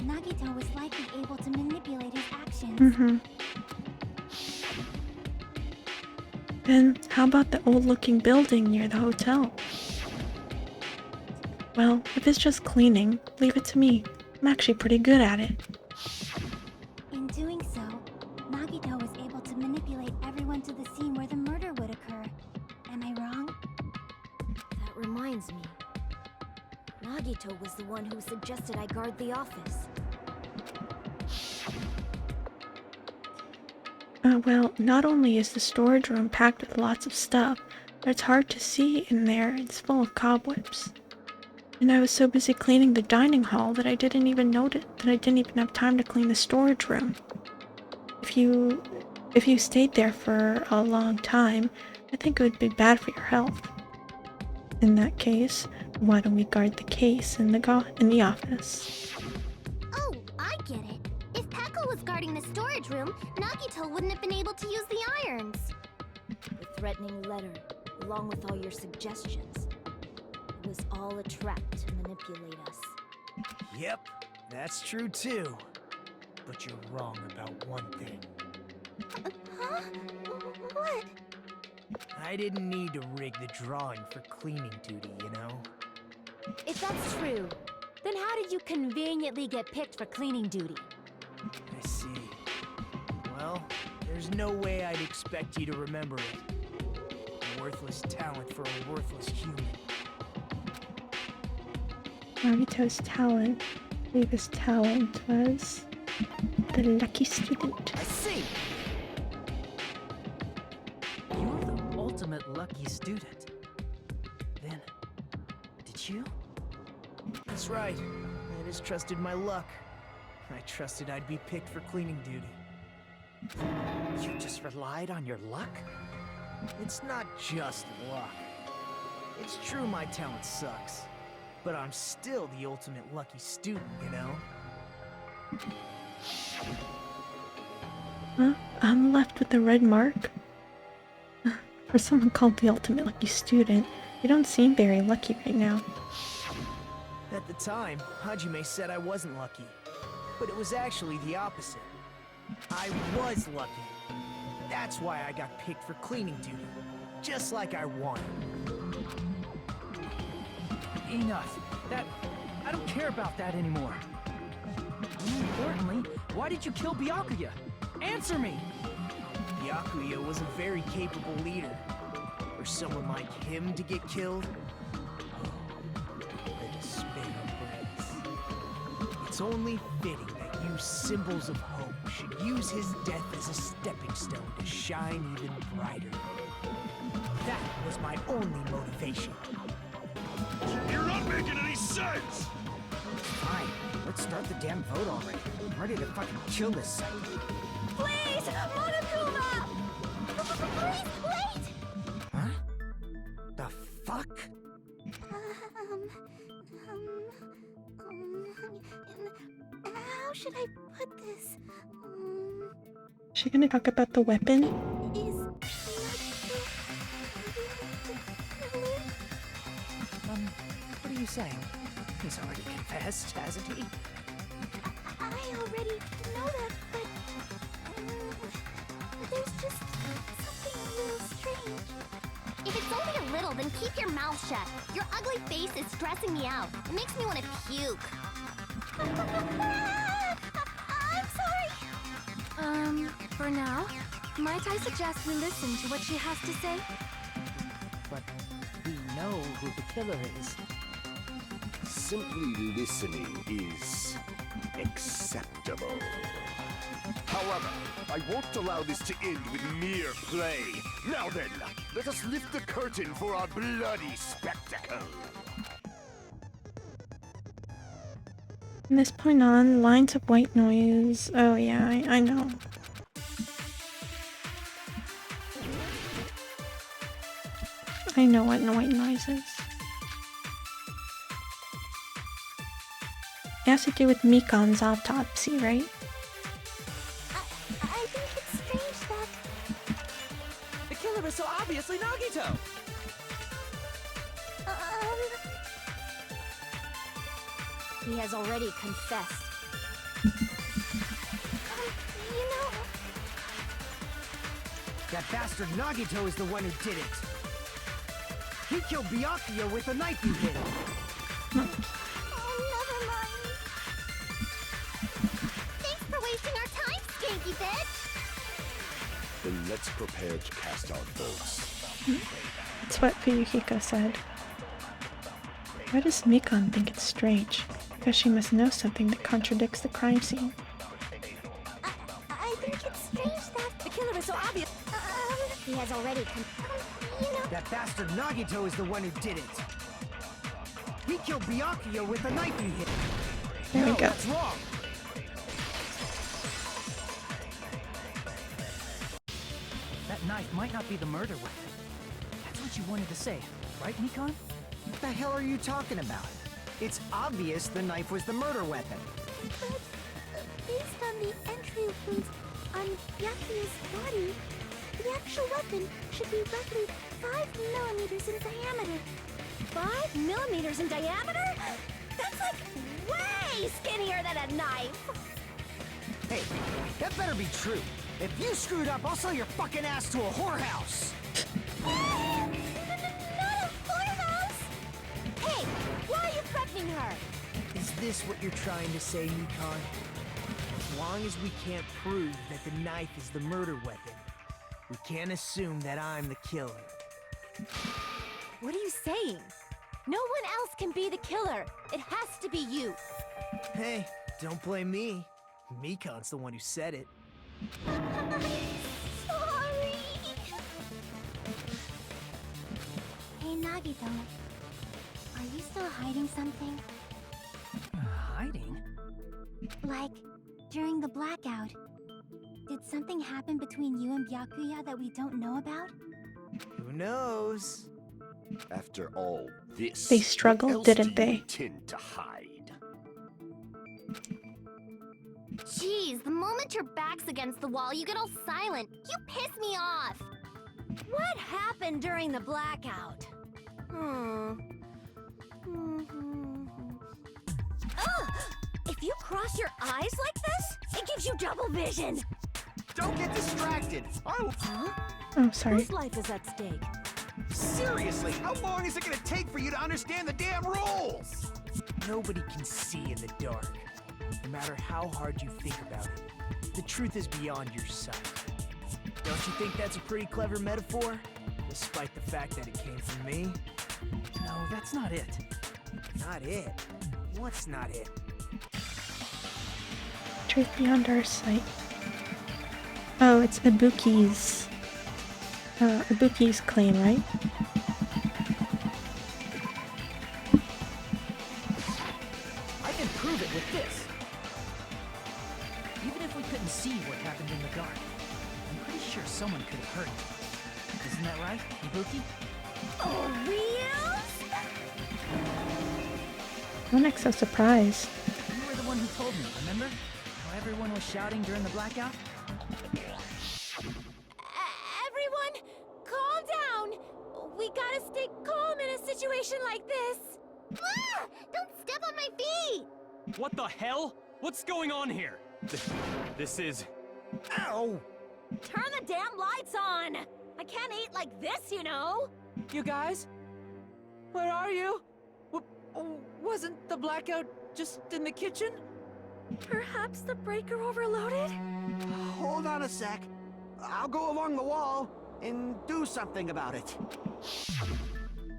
Nagito was likely able to manipulate his actions. Mm-hmm. And how about the old-looking building near the hotel? Well, if it's just cleaning, leave it to me. I'm actually pretty good at it. In doing so, Nagito was able to manipulate everyone to the scene where the murder would occur. Am I wrong? That reminds me. Nagito was the one who suggested I guard the office. Well, not only is the storage room packed with lots of stuff, but it's hard to see in there. It's full of cobwebs. And I was so busy cleaning the dining hall that I didn't even notice that I didn't even have time to clean the storage room. If you stayed there for a long time, I think it would be bad for your health. In that case, why don't we guard the case in the office? Oh, I get it. If Pekka was guarding the storage room, Nagito wouldn't have been able to use the irons. The threatening letter, along with all your suggestions. It was all a trap to manipulate us. Yep, that's true too. But you're wrong about one thing. Huh? What? I didn't need to rig the drawing for cleaning duty, you know? If that's true, then how did you conveniently get picked for cleaning duty? I see. Well, there's no way I'd expect you to remember it. A worthless talent for a worthless human. Nagito's talent, I believe his talent was the lucky student. I see! You're the ultimate lucky student. Then, did you? That's right. I just trusted my luck. I trusted I'd be picked for cleaning duty. You just relied on your luck? It's not just luck. It's true my talent sucks. But I'm still the ultimate lucky student, you know? Huh? I'm left with the red mark? For someone called the ultimate lucky student, you don't seem very lucky right now. At the time, Hajime said I wasn't lucky. But it was actually the opposite. I was lucky. That's why I got picked for cleaning duty. Just like I wanted. Enough. I don't care about that anymore. More importantly, why did you kill Byakuya? Answer me! Byakuya was a very capable leader. For someone like him to get killed? Oh, the despair breaks. It's only fitting that you symbols of hope should use his death as a stepping stone to shine even brighter. That was my only motivation. You're not making any sense! Fine, let's start the damn vote already. I'm ready to fucking kill this site. Please! Monokuma! Please, wait! Huh? The fuck? How should I put this? Is she gonna talk about the weapon? Is What are you saying? He's already confessed, hasn't he? I already know that keep your mouth shut. Your ugly face is stressing me out. It makes me want to puke. I'm sorry. For now, might I suggest we listen to what she has to say? But we know who the killer is. Simply listening is acceptable. However, I won't allow this to end with mere play. Now then, let us lift the curtain for our bloody spectacle. From this point on, lines of white noise. Oh yeah, I know. I know what white noise is. It has to do with Mikan's autopsy, right? I think it's strange that... The killer is so obviously Nagito! He has already confessed. You know... That bastard Nagito is the one who did it. He killed Byakuya with the knife you hit him. Oh, never mind. Thanks for wasting our time, skanky bitch! Then let's prepare to cast our votes. That's what Fuyuhiko said. Why does Mikan think it's strange? Because she must know something that contradicts the crime scene. I think it's strange that... The killer is so obvious. He has already you know... That bastard Nagito is the one who did it. He killed Byakuya with the knife you hit him. There we No, go. that's wrong. That knife might not be the murder weapon. That's what you wanted to say, right, Mikan? What the hell are you talking about? It's obvious the knife was the murder weapon. But, based on the entry wounds on Byakuya's body, the actual weapon should be roughly 5 millimeters in diameter. 5 millimeters in diameter? That's like way skinnier than a knife! Hey, that better be true. If you screwed up, I'll sell your fucking ass to a whorehouse. Not a whorehouse! Hey, why are you threatening her? Is this what you're trying to say, Mikan? As long as we can't prove that the knife is the murder weapon, we can't assume that I'm the killer. What are you saying? No one else can be the killer. It has to be you. Hey, don't blame me. Mikan's the one who said it. Sorry! Hey, Nagito. Are you still hiding something? Hiding? Like, during the blackout, did something happen between you and Byakuya that we don't know about? Who knows? After all this, They struggled, what else didn't do you they? intend to hide? Jeez, the moment your back's against the wall, you get all silent. You piss me off! What happened during the blackout? Ugh! If you cross your eyes like this, it gives you double vision! Don't get distracted. Huh? Oh, sorry. Whose life is at stake? Seriously, how long is it gonna take for you to understand the damn rules? Nobody can see in the dark. No matter how hard you think about it, the truth is beyond your sight. Don't you think that's a pretty clever metaphor? Despite the fact that it came from me? No, that's not it. Not it. What's not it? Truth beyond our sight. Oh, it's Ibuki's claim, right? I can prove it with this. Even if we couldn't see what happened in the dark, I'm pretty sure someone could have heard it. Isn't that right, Ibuki? Oh, reals? Don't act so surprised. You were the one who told me, remember? How everyone was shouting during the blackout? Everyone, calm down! We gotta stay calm in a situation like this! Ah! Don't step on my feet! What the hell? What's going on here? This is... Ow! Turn the damn lights on! I can't eat like this, you know! You guys, Where are you? Wasn't the blackout just in the kitchen? Perhaps the breaker overloaded? Hold on a sec. I'll go along the wall and do something about it.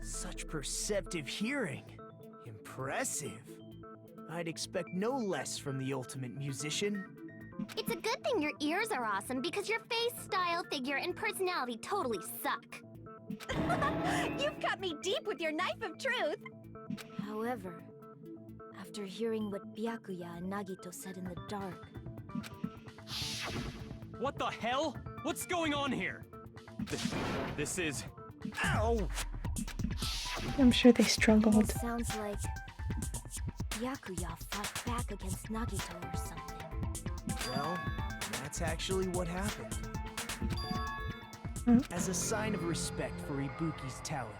Such perceptive hearing. Impressive. I'd expect no less from the ultimate musician. It's a good thing your ears are awesome because your face, style, figure, and personality totally suck. You've cut me deep with your knife of truth! However, after hearing what Byakuya and Nagito said in the dark... What the hell? What's going on here? This is... Ow! I'm sure they struggled. It sounds like Byakuya fought back against Nagito or something. Well, that's actually what happened. Hmm? As a sign of respect for Ibuki's talent,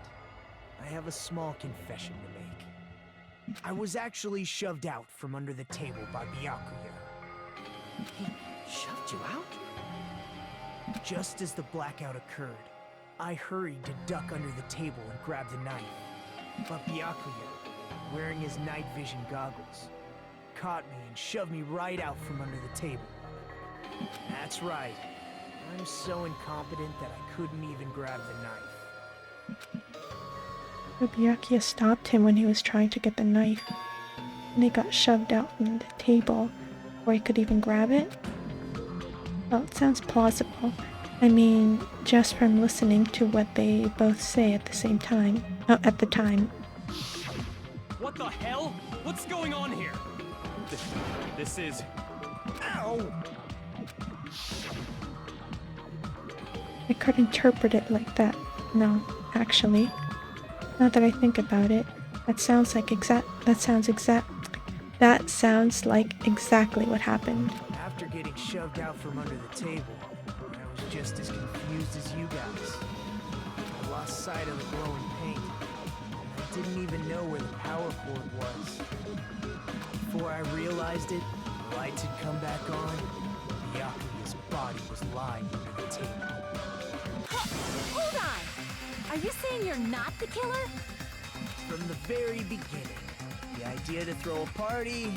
I have a small confession to make. I was actually shoved out from under the table by Byakuya. He shoved you out? Just as the blackout occurred, I hurried to duck under the table and grab the knife. But Byakuya, wearing his night vision goggles, caught me and shoved me right out from under the table. That's right. I'm so incompetent that I couldn't even grab the knife. Byakuya stopped him when he was trying to get the knife, and he got shoved out from the table before he could even grab it. Well, it sounds plausible. I mean, just from listening to what they both say at the same time. Oh, at the time. What the hell? What's going on here? This is... Ow! I could interpret it like that. No, actually. Now that I think about it, that sounds like exactly what happened. After getting shoved out from under the table, I was just as confused as you guys. I lost sight of the glowing paint. I didn't even know where the power cord was. Before I realized it, the lights had come back on. Byakuya's body was lying under the table. Hold on! Are you saying you're not the killer? From the very beginning, the idea to throw a party,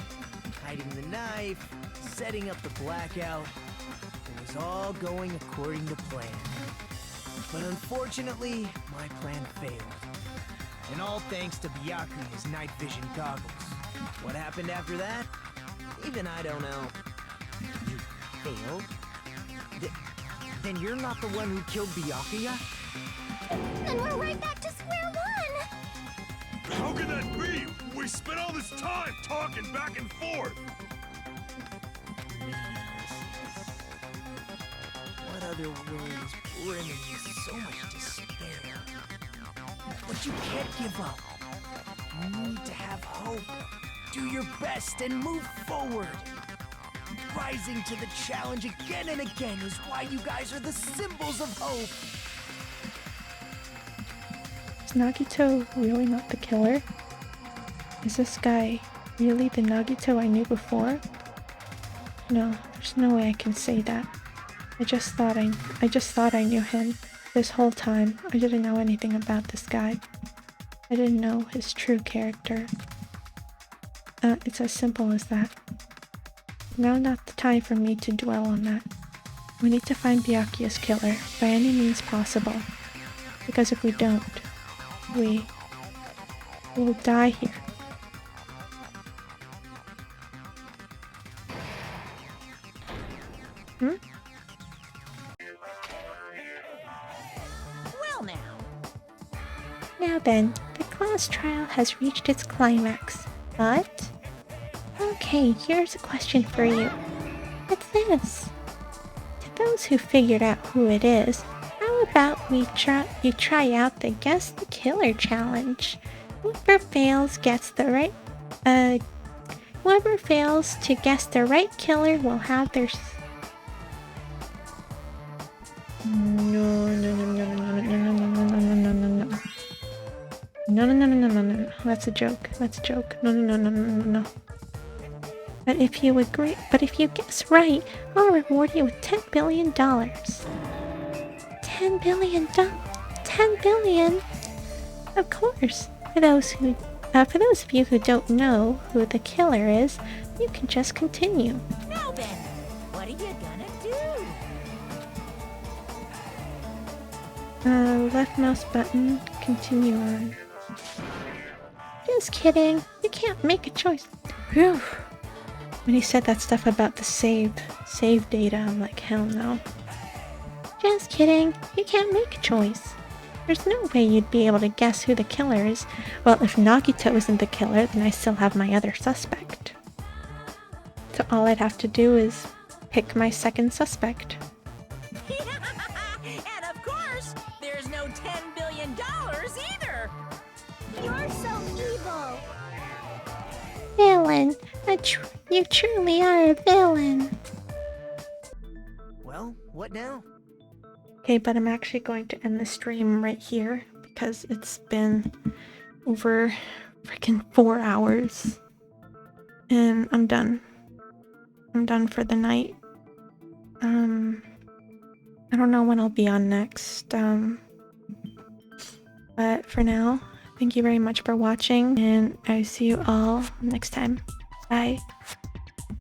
hiding the knife, setting up the blackout, it was all going according to plan. But unfortunately, my plan failed. And all thanks to Byakuya's night vision goggles. What happened after that? Even I don't know. You failed? Then you're not the one who killed Byakuya? Then we're right back to square one! How can that be? We spent all this time talking back and forth! What other word is brimming with so much despair? But you can't give up. You need to have hope. Do your best and move forward. Rising to the challenge again and again is why you guys are the symbols of hope. Is Nagito really not the killer? Is this guy really the Nagito I knew before? No, there's no way I can say that. I just thought I knew him this whole time. I didn't know anything about this guy. I didn't know his true character. It's as simple as that. Now not the time for me to dwell on that. We need to find Byakuya's killer by any means possible. Because if we don't, we will die here. Well now. Now then, the class trial has reached its climax. But... okay, here's a question for you. What's this? To those who figured out who it is, how about you try out the Guess the Killer challenge? Whoever fails to guess the right killer will have their... No. That's a joke. No. But if you guess right, I'll reward you with $10 billion. $10 billion? $10 billion? Of course. For those of you who don't know who the killer is, you can just continue. Now then, what are you gonna do? Left mouse button, continue on. Just kidding. You can't make a choice. Whew. When he said that stuff about the save data, I'm like, hell no. Just kidding. You can't make a choice. There's no way you'd be able to guess who the killer is. Well, if Nagito isn't the killer, then I still have my other suspect. So all I'd have to do is pick my second suspect. And of course, there's no $10 billion either. You're so evil! Villain! You truly are a villain. Well, what now? Okay, but I'm actually going to end the stream right here because it's been over freaking 4 hours. And I'm done. I'm done for the night. I don't know when I'll be on next. But for now, thank you very much for watching, and I see you all next time. Bye.